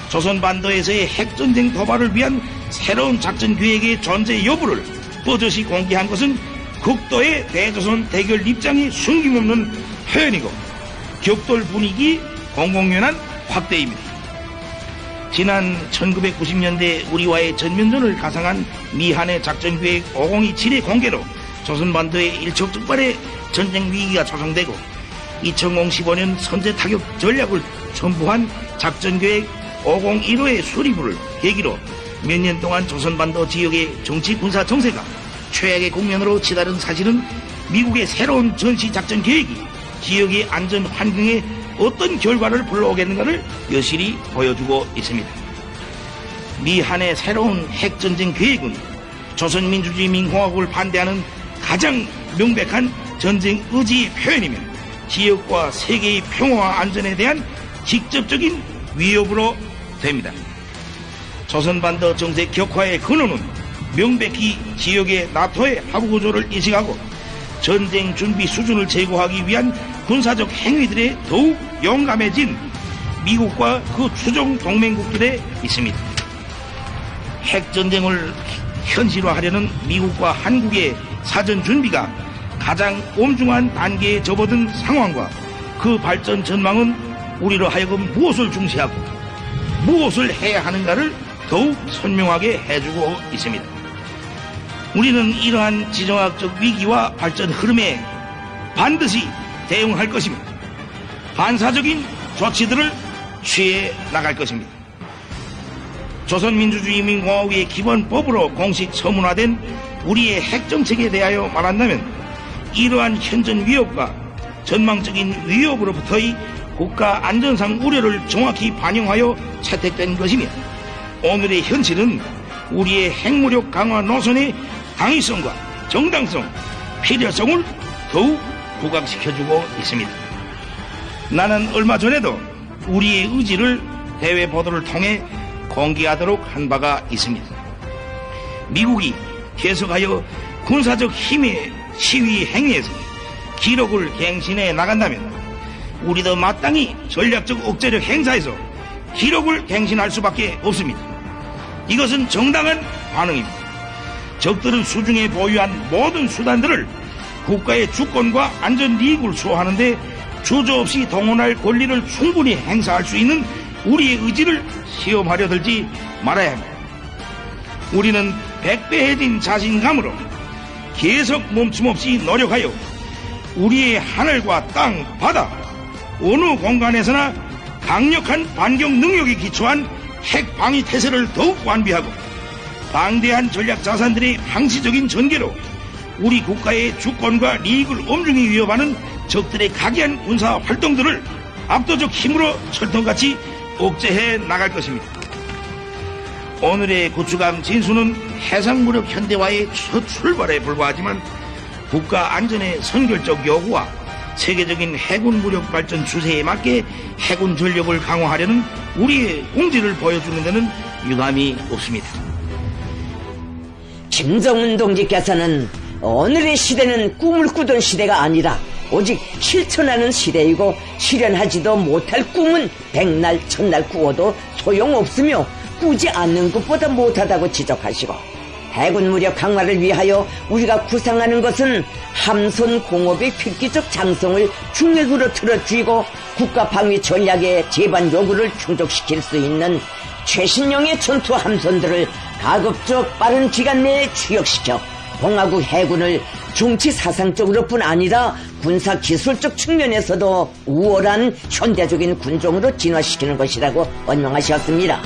조선반도에서의 핵전쟁 도발을 위한 새로운 작전 계획의 존재 여부를 버젓이 공개한 것은 극도의 대조선 대결 입장이 숨김없는 표현이고 격돌 분위기 공공연한 확대입니다. 지난 1990년대 우리와의 전면전을 가상한 미한의 작전계획 5027의 공개로 조선반도의 일촉즉발의 전쟁 위기가 조성되고 2015년 선제타격 전략을 첨부한 작전계획 5015의 수립을 계기로 몇 년 동안 조선반도 지역의 정치 군사 정세가 최악의 국면으로 치달은 사실은 미국의 새로운 전시작전 계획이 지역의 안전 환경에 어떤 결과를 불러오겠는가를 여실히 보여주고 있습니다. 미한의 새로운 핵전쟁 계획은 조선민주주의인민공화국을 반대하는 가장 명백한 전쟁 의지의 표현이며 지역과 세계의 평화와 안전에 대한 직접적인 위협으로 됩니다. 조선반도 정세 격화의 근원은 명백히 지역의 나토의 하부구조를 인식하고 전쟁 준비 수준을 제고하기 위한 군사적 행위들에 더욱 용감해진 미국과 그 추종 동맹국들에 있습니다. 핵전쟁을 현실화하려는 미국과 한국의 사전 준비가 가장 엄중한 단계에 접어든 상황과 그 발전 전망은 우리로 하여금 무엇을 중시하고 무엇을 해야 하는가를 더욱 선명하게 해주고 있습니다. 우리는 이러한 지정학적 위기와 발전 흐름에 반드시 대응할 것입니다. 반사적인 조치들을 취해 나갈 것입니다. 조선민주주의인민공화국의 기본법으로 공식 서문화된 우리의 핵정책에 대하여 말한다면 이러한 현전 위협과 전망적인 위협으로부터의 국가 안전상 우려를 정확히 반영하여 채택된 것이며 오늘의 현실은 우리의 핵무력 강화 노선의 당위성과 정당성, 필요성을 더욱 부각시켜주고 있습니다. 나는 얼마 전에도 우리의 의지를 대외 보도를 통해 공개하도록 한 바가 있습니다. 미국이 계속하여 군사적 힘의 시위 행위에서 기록을 갱신해 나간다면 우리도 마땅히 전략적 억제력 행사에서 기록을 갱신할 수밖에 없습니다. 이것은 정당한 반응입니다. 적들은 수중에 보유한 모든 수단들을 국가의 주권과 안전 이익을 수호하는데 주저없이 동원할 권리를 충분히 행사할 수 있는 우리의 의지를 시험하려 들지 말아야 합니다. 우리는 백배해진 자신감으로 계속 멈춤없이 노력하여 우리의 하늘과 땅, 바다, 어느 공간에서나 강력한 반격 능력에 기초한 핵 방위 태세를 더욱 완비하고 방대한 전략 자산들의 항시적인 전개로 우리 국가의 주권과利益을 엄중히 위협하는 적들의 각이한 군사 활동들을 압도적 힘으로 철통같이 억제해 나갈 것입니다. 오늘의 구축함 진수는 해상무력 현대화의 첫 출발에 불과하지만 국가 안전의 선결적 요구와 세계적인 해군 무력 발전 추세에 맞게 해군 전력을 강화하려는 우리의 공지를 보여주는 데는 유감이 없습니다. 김정은 동지께서는 오늘의 시대는 꿈을 꾸던 시대가 아니라 오직 실천하는 시대이고 실현하지도 못할 꿈은 백날 천날 꾸어도 소용없으며 꾸지 않는 것보다 못하다고 지적하시고, 해군 무력 강화를 위하여 우리가 구상하는 것은 함선 공업의 획기적 장성을 중핵으로 틀어쥐고 국가 방위 전략의 제반 요구를 충족시킬 수 있는 최신형의 전투 함선들을 가급적 빠른 기간 내에 취역시켜 공화국 해군을 정치 사상적으로뿐 아니라 군사 기술적 측면에서도 우월한 현대적인 군종으로 진화시키는 것이라고 언명하셨습니다.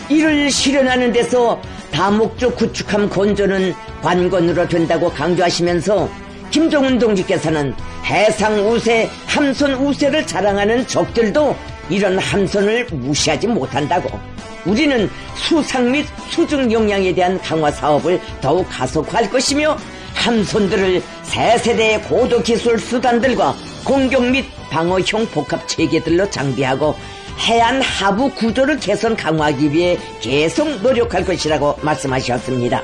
이를 실현하는 데서 다목적 구축함 건조는 관건으로 된다고 강조하시면서 김정은 동지께서는 해상 우세, 함선 우세를 자랑하는 적들도 이런 함선을 무시하지 못한다고, 우리는 수상 및 수중 역량에 대한 강화 사업을 더욱 가속화할 것이며 함선들을 새 세대의 고도 기술 수단들과 공격 및 방어형 복합 체계들로 장비하고 해안 하부 구조를 개선 강화하기 위해 계속 노력할 것이라고 말씀하셨습니다.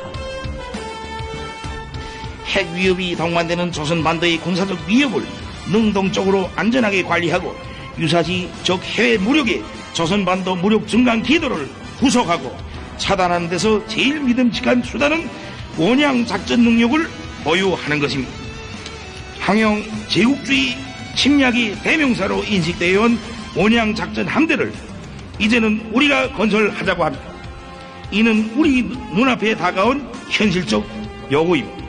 핵 위협이 동반되는 조선반도의 군사적 위협을 능동적으로 안전하게 관리하고 유사시 적 해외 무력의 조선반도 무력 증강 기도를 후속하고 차단하는 데서 제일 믿음직한 수단은 원양 작전 능력을 보유하는 것입니다. 항영 제국주의 침략이 대명사로 인식되어 온 원양 작전 함대를 이제는 우리가 건설하자고 합니다. 이는 우리 눈앞에 다가온 현실적 요구입니다.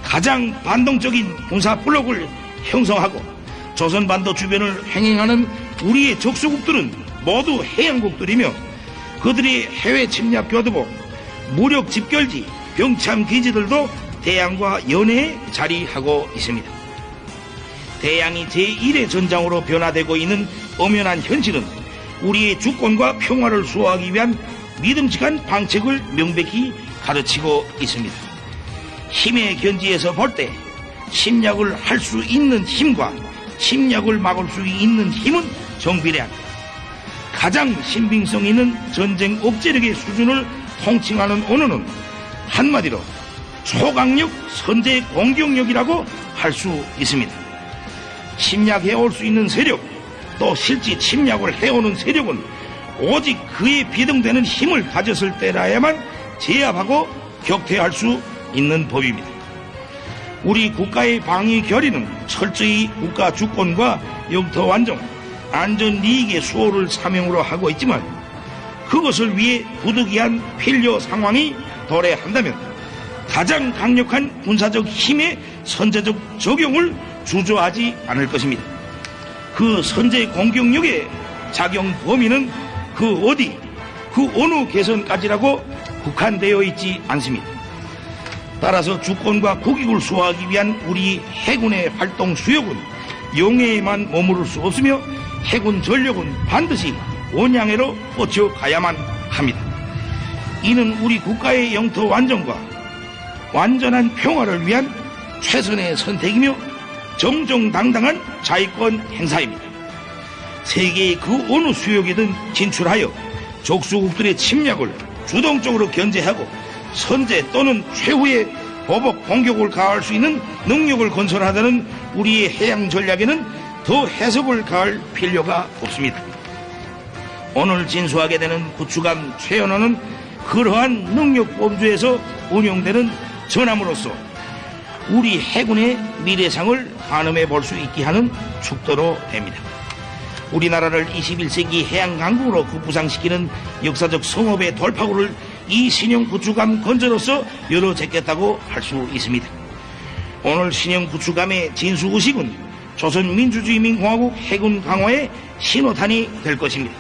가장 반동적인 군사 블록을 형성하고 조선반도 주변을 횡행하는 우리의 적수국들은 모두 해양국들이며 그들의 해외 침략 교두보, 무력 집결지, 병참 기지들도 대양과 연해에 자리하고 있습니다. 대양이 제1의 전장으로 변화되고 있는 엄연한 현실은 우리의 주권과 평화를 수호하기 위한 믿음직한 방책을 명백히 가르치고 있습니다. 힘의 견지에서 볼 때 침략을 할 수 있는 힘과 침략을 막을 수 있는 힘은 정비례합니다. 가장 신빙성 있는 전쟁 억제력의 수준을 통칭하는 언어는 한마디로 초강력 선제 공격력이라고 할 수 있습니다. 침략해올 수 있는 세력, 또 실제 침략을 해오는 세력은 오직 그에 비등되는 힘을 가졌을 때라야만 제압하고 격퇴할 수 있는 법입니다. 우리 국가의 방위 결의는 철저히 국가 주권과 영토 완종, 안전利益의 수호를 사명으로 하고 있지만 그것을 위해 부득이한 필요 상황이 도래한다면 가장 강력한 군사적 힘의 선제적 적용을 주저하지 않을 것입니다. 그 선제 공격력의 작용 범위는 그 어디, 그 어느 개선까지라고 국한되어 있지 않습니다. 따라서 주권과 국익을 수호하기 위한 우리 해군의 활동 수역은 영해에만 머무를 수 없으며 해군 전력은 반드시 원양해로 뻗쳐가야만 합니다. 이는 우리 국가의 영토 완전과 완전한 평화를 위한 최선의 선택이며 정정당당한 자위권 행사입니다. 세계의 그 어느 수역이든 진출하여 적수국들의 침략을 주동적으로 견제하고 선제 또는 최후의 보복 공격을 가할 수 있는 능력을 건설하자는 우리의 해양 전략에는 더 해석을 가할 필요가 없습니다. 오늘 진수하게 되는 구축함 최연호는 그러한 능력 범주에서 운용되는 전함으로서 우리 해군의 미래상을 가늠해 볼 수 있게 하는 축도로 됩니다. 우리나라를 21세기 해양강국으로 급부상시키는 역사적 성업의 돌파구를 이 신형 구축함 건조로서 열어제겠다고 할 수 있습니다. 오늘 신형 구축함의 진수의식은 조선민주주의민공화국 해군 강화의 신호탄이 될 것입니다.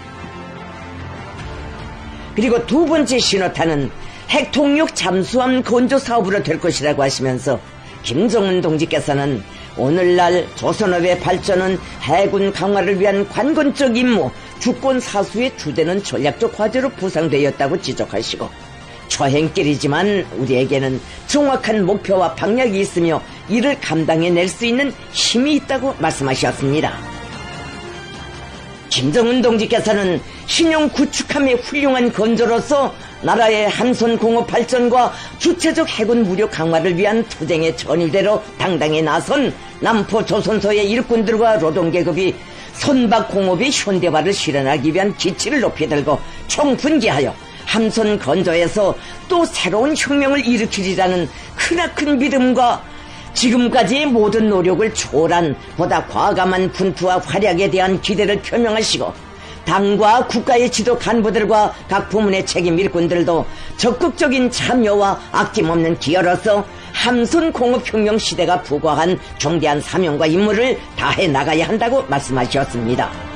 그리고 두 번째 신호탄은 핵통역 잠수함 건조 사업으로 될 것이라고 하시면서 김정은 동지께서는 오늘날 조선업의 발전은 해군 강화를 위한 관건적 임무, 주권 사수의 주되는 전략적 과제로 부상되었다고 지적하시고 초행길이지만 우리에게는 정확한 목표와 방향이 있으며 이를 감당해낼 수 있는 힘이 있다고 말씀하셨습니다. 김정은 동지께서는 신용 구축함의 훌륭한 건조로서 나라의 함선 공업 발전과 주체적 해군 무력 강화를 위한 투쟁의 전율대로 당당히 나선 남포 조선소의 일꾼들과 노동계급이 선박공업의 현대화를 실현하기 위한 기치를 높이 들고 총분기하여 함선 건조에서 또 새로운 혁명을 일으키리라는 크나큰 믿음과 지금까지의 모든 노력을 초월한 보다 과감한 분투와 활약에 대한 기대를 표명하시고 당과 국가의 지도 간부들과 각 부문의 책임 일꾼들도 적극적인 참여와 아낌없는 기여로서 함선공업혁명 시대가 부과한 중대한 사명과 임무를 다해 나가야 한다고 말씀하셨습니다.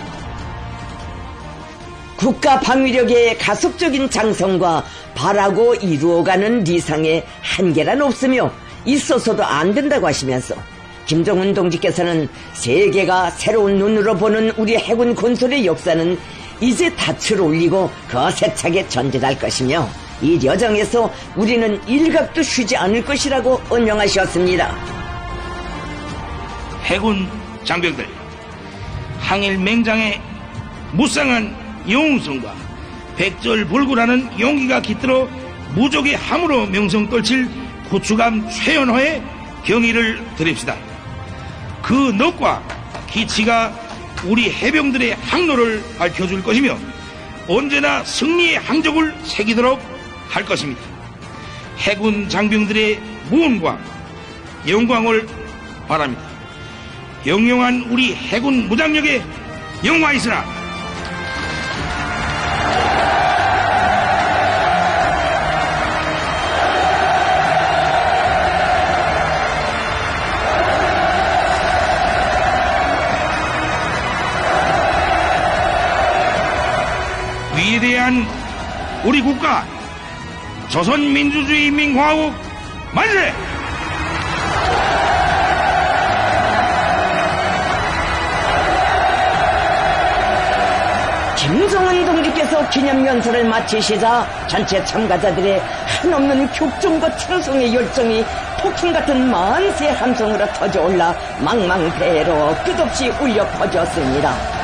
국가 방위력의 가속적인 장성과 바라고 이루어가는 리상의 한계란 없으며 있어서도 안 된다고 하시면서 김정은 동지께서는 세계가 새로운 눈으로 보는 우리 해군 건설의 역사는 이제 닻을 올리고 거세차게 전진할 것이며 이 여정에서 우리는 일각도 쉬지 않을 것이라고 언명하셨습니다. 해군 장병들, 항일 맹장의 무쌍한 영웅성과 백절불구라는 용기가 깃들어 무적의 함으로 명성 떨칠 구축함 최연호의 경의를 드립시다. 그 넋과 기치가 우리 해병들의 항로를 밝혀줄 것이며 언제나 승리의 항적을 새기도록 할 것입니다. 해군 장병들의 무언과 영광을 바랍니다. 영영한 우리 해군 무장력에 영화있으나 위대한 우리 국가 조선민주주의인민공화국 만세! 김정은 동지께서 기념연설을 마치시자 전체 참가자들의 한없는 격정과 충성의 열정이 폭풍 같은 만세 함성으로 터져올라 망망대해로 끝없이 울려 퍼졌습니다.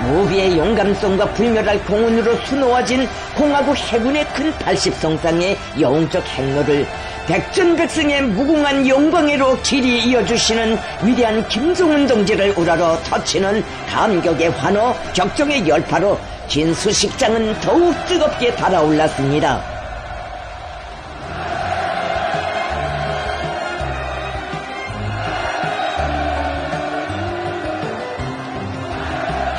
무비의 용감성과 불멸할 공훈으로 수놓아진 공화국 해군의 큰 80성상의 영웅적 행로를 백전백승의 무궁한 영광으로 길이 이어주시는 위대한 김정은 동지를 우러러 터치는 감격의 환호, 격정의 열파로 진수식장은 더욱 뜨겁게 달아올랐습니다.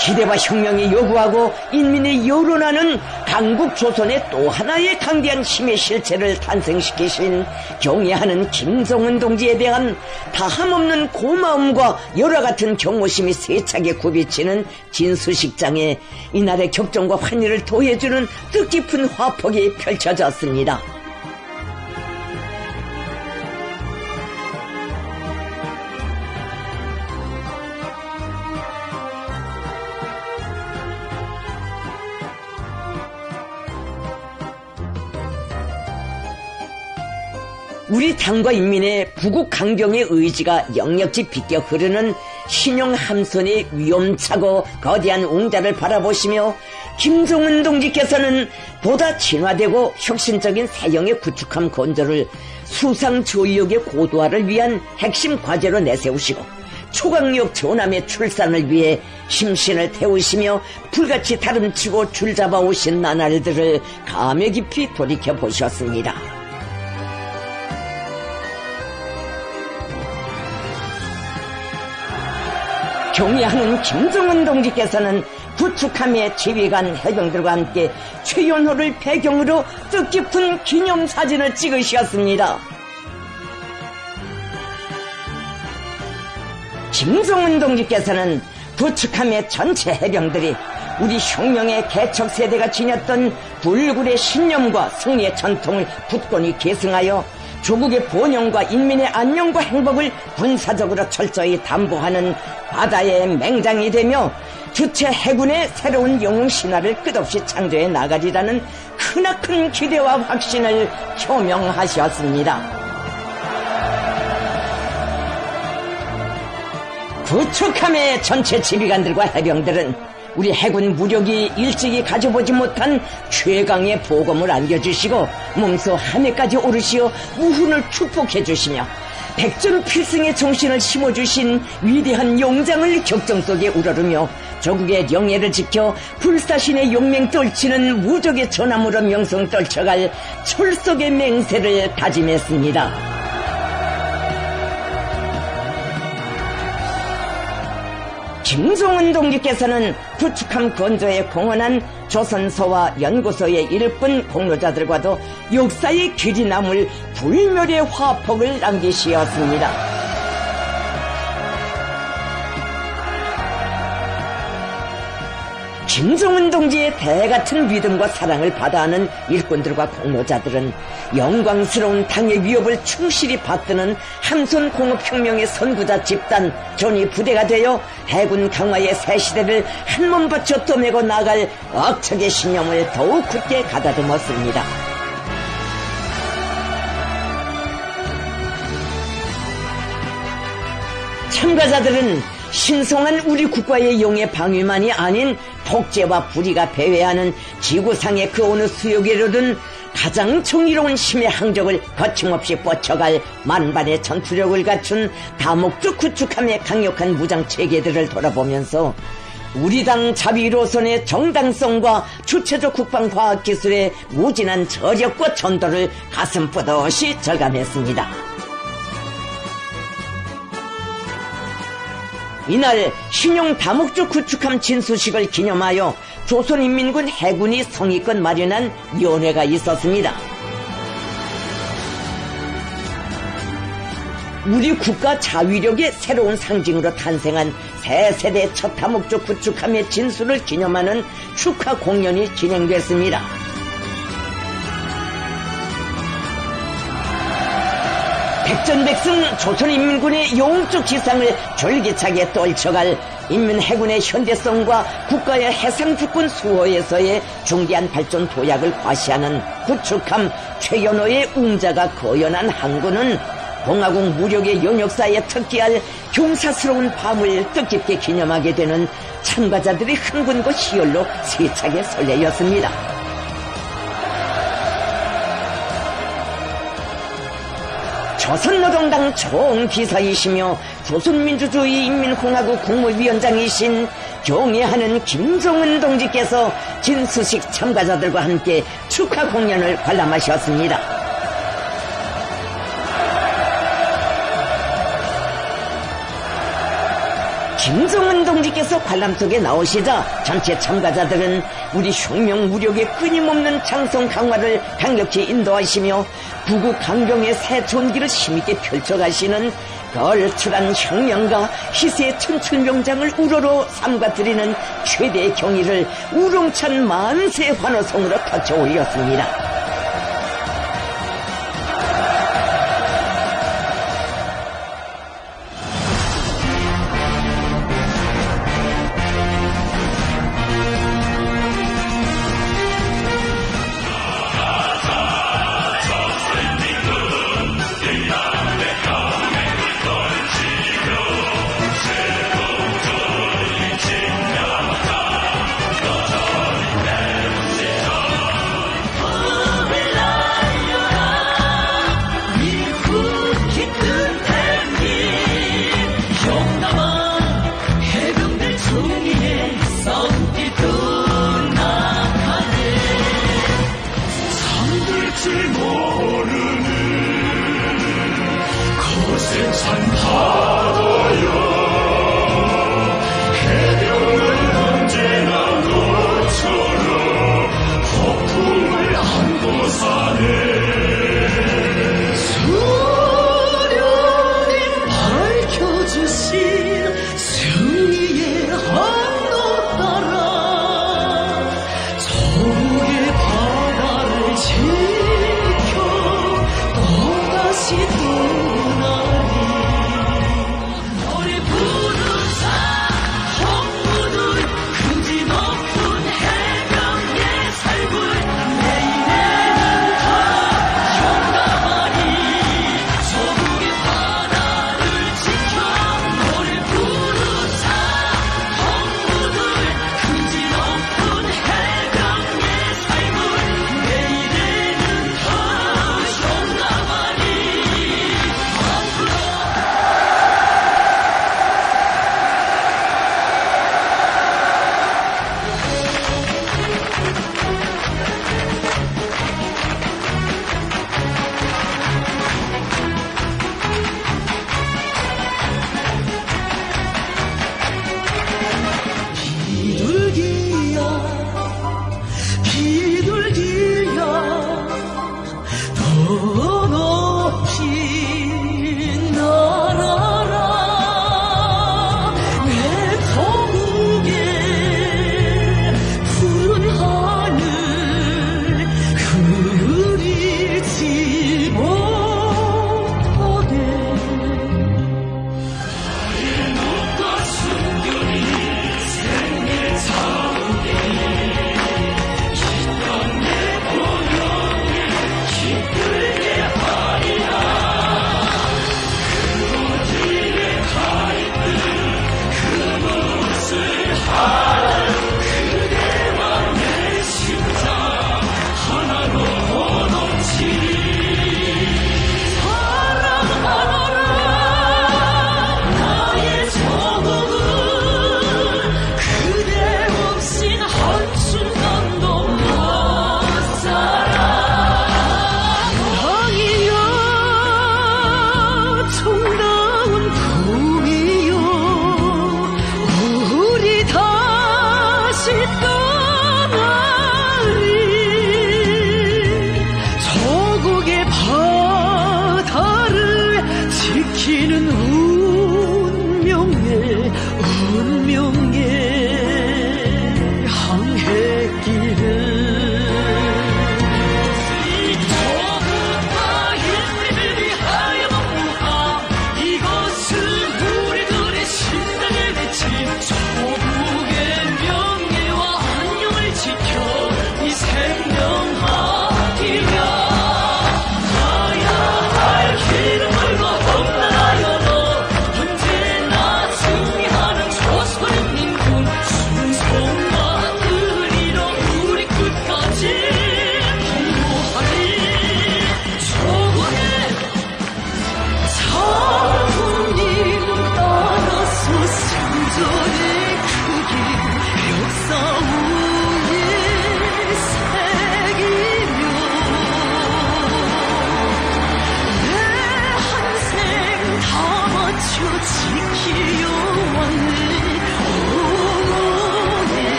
시대와 혁명이 요구하고 인민의 여론하는 강국 조선의 또 하나의 강대한 힘의 실체를 탄생시키신 경애하는 김정은 동지에 대한 다함없는 고마움과 열화 같은 경호심이 세차게 굽이치는 진수식장에 이날의 격정과 환희를 더해주는 뜻깊은 화폭이 펼쳐졌습니다. 우리 당과 인민의 부국 강경의 의지가 역력지 빗겨 흐르는 신형 함선의 위험차고 거대한 웅자를 바라보시며 김정은 동지께서는 보다 진화되고 혁신적인 새형의 구축함 건조를 수상 전력의 고도화를 위한 핵심 과제로 내세우시고 초강력 전함의 출산을 위해 심신을 태우시며 불같이 다름치고 줄잡아오신 나날들을 감회 깊이 돌이켜보셨습니다. 경애하는 김정은 동지께서는 구축함의 지휘관 해병들과 함께 최연호를 배경으로 뜻깊은 기념사진을 찍으셨습니다. 김정은 동지께서는 구축함의 전체 해병들이 우리 혁명의 개척 세대가 지녔던 불굴의 신념과 승리의 전통을 굳건히 계승하여 조국의 번영과 인민의 안녕과 행복을 군사적으로 철저히 담보하는 바다의 맹장이 되며 주체 해군의 새로운 영웅 신화를 끝없이 창조해 나가리라는 크나큰 기대와 확신을 표명하셨습니다. 구축함의 전체 지휘관들과 해병들은 우리 해군 무력이 일찍이 가져보지 못한 최강의 보검을 안겨주시고 몸소 하늘까지 오르시어 무훈을 축복해 주시며 백전필승의 정신을 심어주신 위대한 용장을 격정 속에 우러르며 조국의 영예를 지켜 불사신의 용맹 떨치는 무적의 전함으로 명성 떨쳐갈 철석의 맹세를 다짐했습니다. 김종은 동지께서는 구축함 건조에 공헌한 조선서와 연구소의 일꾼 공로자들과도 역사의 길이 남을 불멸의 화폭을 남기시었습니다. 김종은 동지의 대같은 믿음과 사랑을 받아하는 일꾼들과 공로자들은 영광스러운 당의 위협을 충실히 받드는 함선공업혁명의 선구자 집단 전위 부대가 되어 해군 강화의 새 시대를 한몸 바쳐 떠매고 나갈 억척의 신념을 더욱 굳게 가다듬었습니다. 참가자들은 신성한 우리 국가의 영의 방위만이 아닌 독재와 불의가 배회하는 지구상의 그 어느 수역에로든 가장 정의로운 힘의 항적을 거침없이 뻗쳐갈 만반의 전투력을 갖춘 다목적 구축함의 강력한 무장체계들을 돌아보면서 우리 당 자비로선의 정당성과 주체적 국방과학기술의 무진한 저력과 전도를 가슴 뿌듯이 절감했습니다. 이날 신용 다목적 구축함 진수식을 기념하여 조선인민군 해군이 성의껏 마련한 위원회가 있었습니다. 우리 국가 자위력의 새로운 상징으로 탄생한 새 세대 첫 다목적 구축함의 진수를 기념하는 축하 공연이 진행됐습니다. 백전백승 조선인민군의 영웅적 지상을 졸기차게 떨쳐갈 인민해군의 현대성과 국가의 해상주권 수호에서의 중대한 발전 도약을 과시하는 구축함 최연호의 웅자가 거연한 항구는 공화국 무력의 영역사에 특기할 경사스러운 밤을 뜻깊게 기념하게 되는 참가자들의 흥분과 희열로 세차게 설레였습니다. 조선노동당 총비서이시며 조선민주주의 인민공화국 국무위원장이신 경애하는 김종은 동지께서 진수식 참가자들과 함께 축하 공연을 관람하셨습니다. 김종은 동지께서 관람 속에 나오시자 전체 참가자들은 우리 혁명 무력의 끊임없는 장성 강화를 강력히 인도하시며 부국 강경의 새 존기를 힘있게 펼쳐가시는 걸출한 혁명가 희세의 천출명장을 우러러 삼가드리는 최대의 경의를 우렁찬 만세 환호성으로 터쳐 올렸습니다.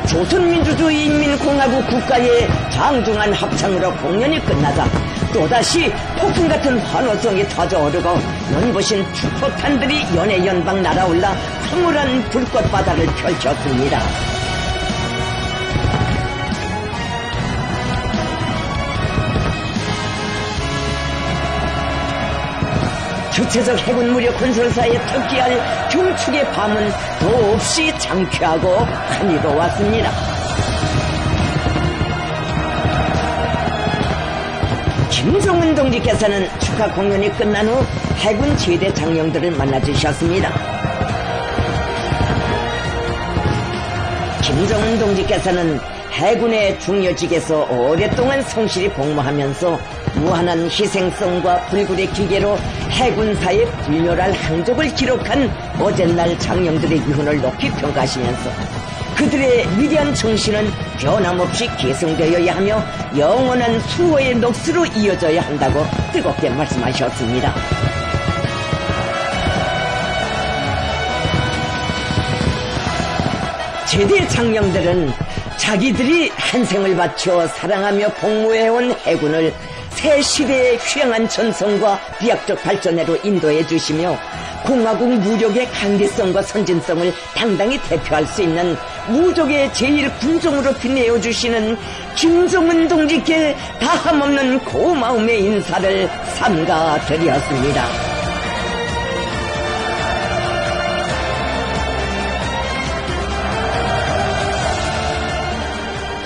조선민주주의인민공화국 국가의 장중한 합창으로 공연이 끝나자 또다시 폭풍 같은 환호성이 터져오르고 연보신 축포탄들이 연해연방 날아올라 황홀한 불꽃바다를 펼쳤습니다. 주체적 해군 무력 건설사에 특기할 경축의 밤은 더없이 장쾌하고 한이로웠습니다. 김정은 동지께서는 축하 공연이 끝난 후 해군 제대 장령들을 만나주셨습니다. 김정은 동지께서는 해군의 중요직에서 오랫동안 성실히 복무하면서 무한한 희생성과 불굴의 기계로 해군사의 불멸할 항적을 기록한 어젯날 장령들의 위훈을 높이 평가하시면서 그들의 위대한 정신은 변함없이 계승되어야 하며 영원한 수호의 녹수로 이어져야 한다고 뜨겁게 말씀하셨습니다. 제대 장령들은 자기들이 한 생을 바쳐 사랑하며 복무해온 해군을 새 시대의 휘황한 전성과 비약적 발전으로 인도해 주시며 공화국 무력의 강대성과 선진성을 당당히 대표할 수 있는 무족의 제1군종으로 빛내어 주시는 김정은 동지께 다함없는 고마움의 인사를 삼가드렸습니다.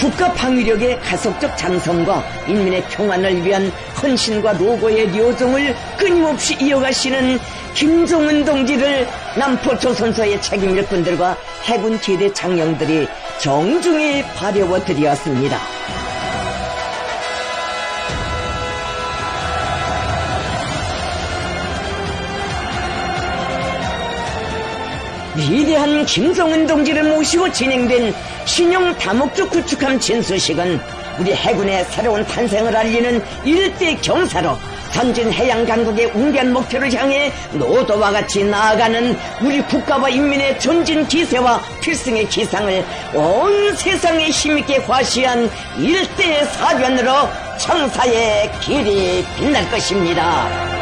국가 방위력의 가속적 장성과 인민의 평안을 위한 헌신과 노고의 요정을 끊임없이 이어가시는 김정은 동지를 남포조선소의 책임일꾼들과 해군 제대 장령들이 정중히 바려워 드렸습니다. 위대한 김정은 동지를 모시고 진행된 신형 다목적 구축함 진수식은 우리 해군의 새로운 탄생을 알리는 일대 경사로 선진 해양 강국의 웅대한 목표를 향해 노도와 같이 나아가는 우리 국가와 인민의 전진 기세와 필승의 기상을 온 세상에 힘있게 과시한 일대 사변으로 청사의 길이 빛날 것입니다.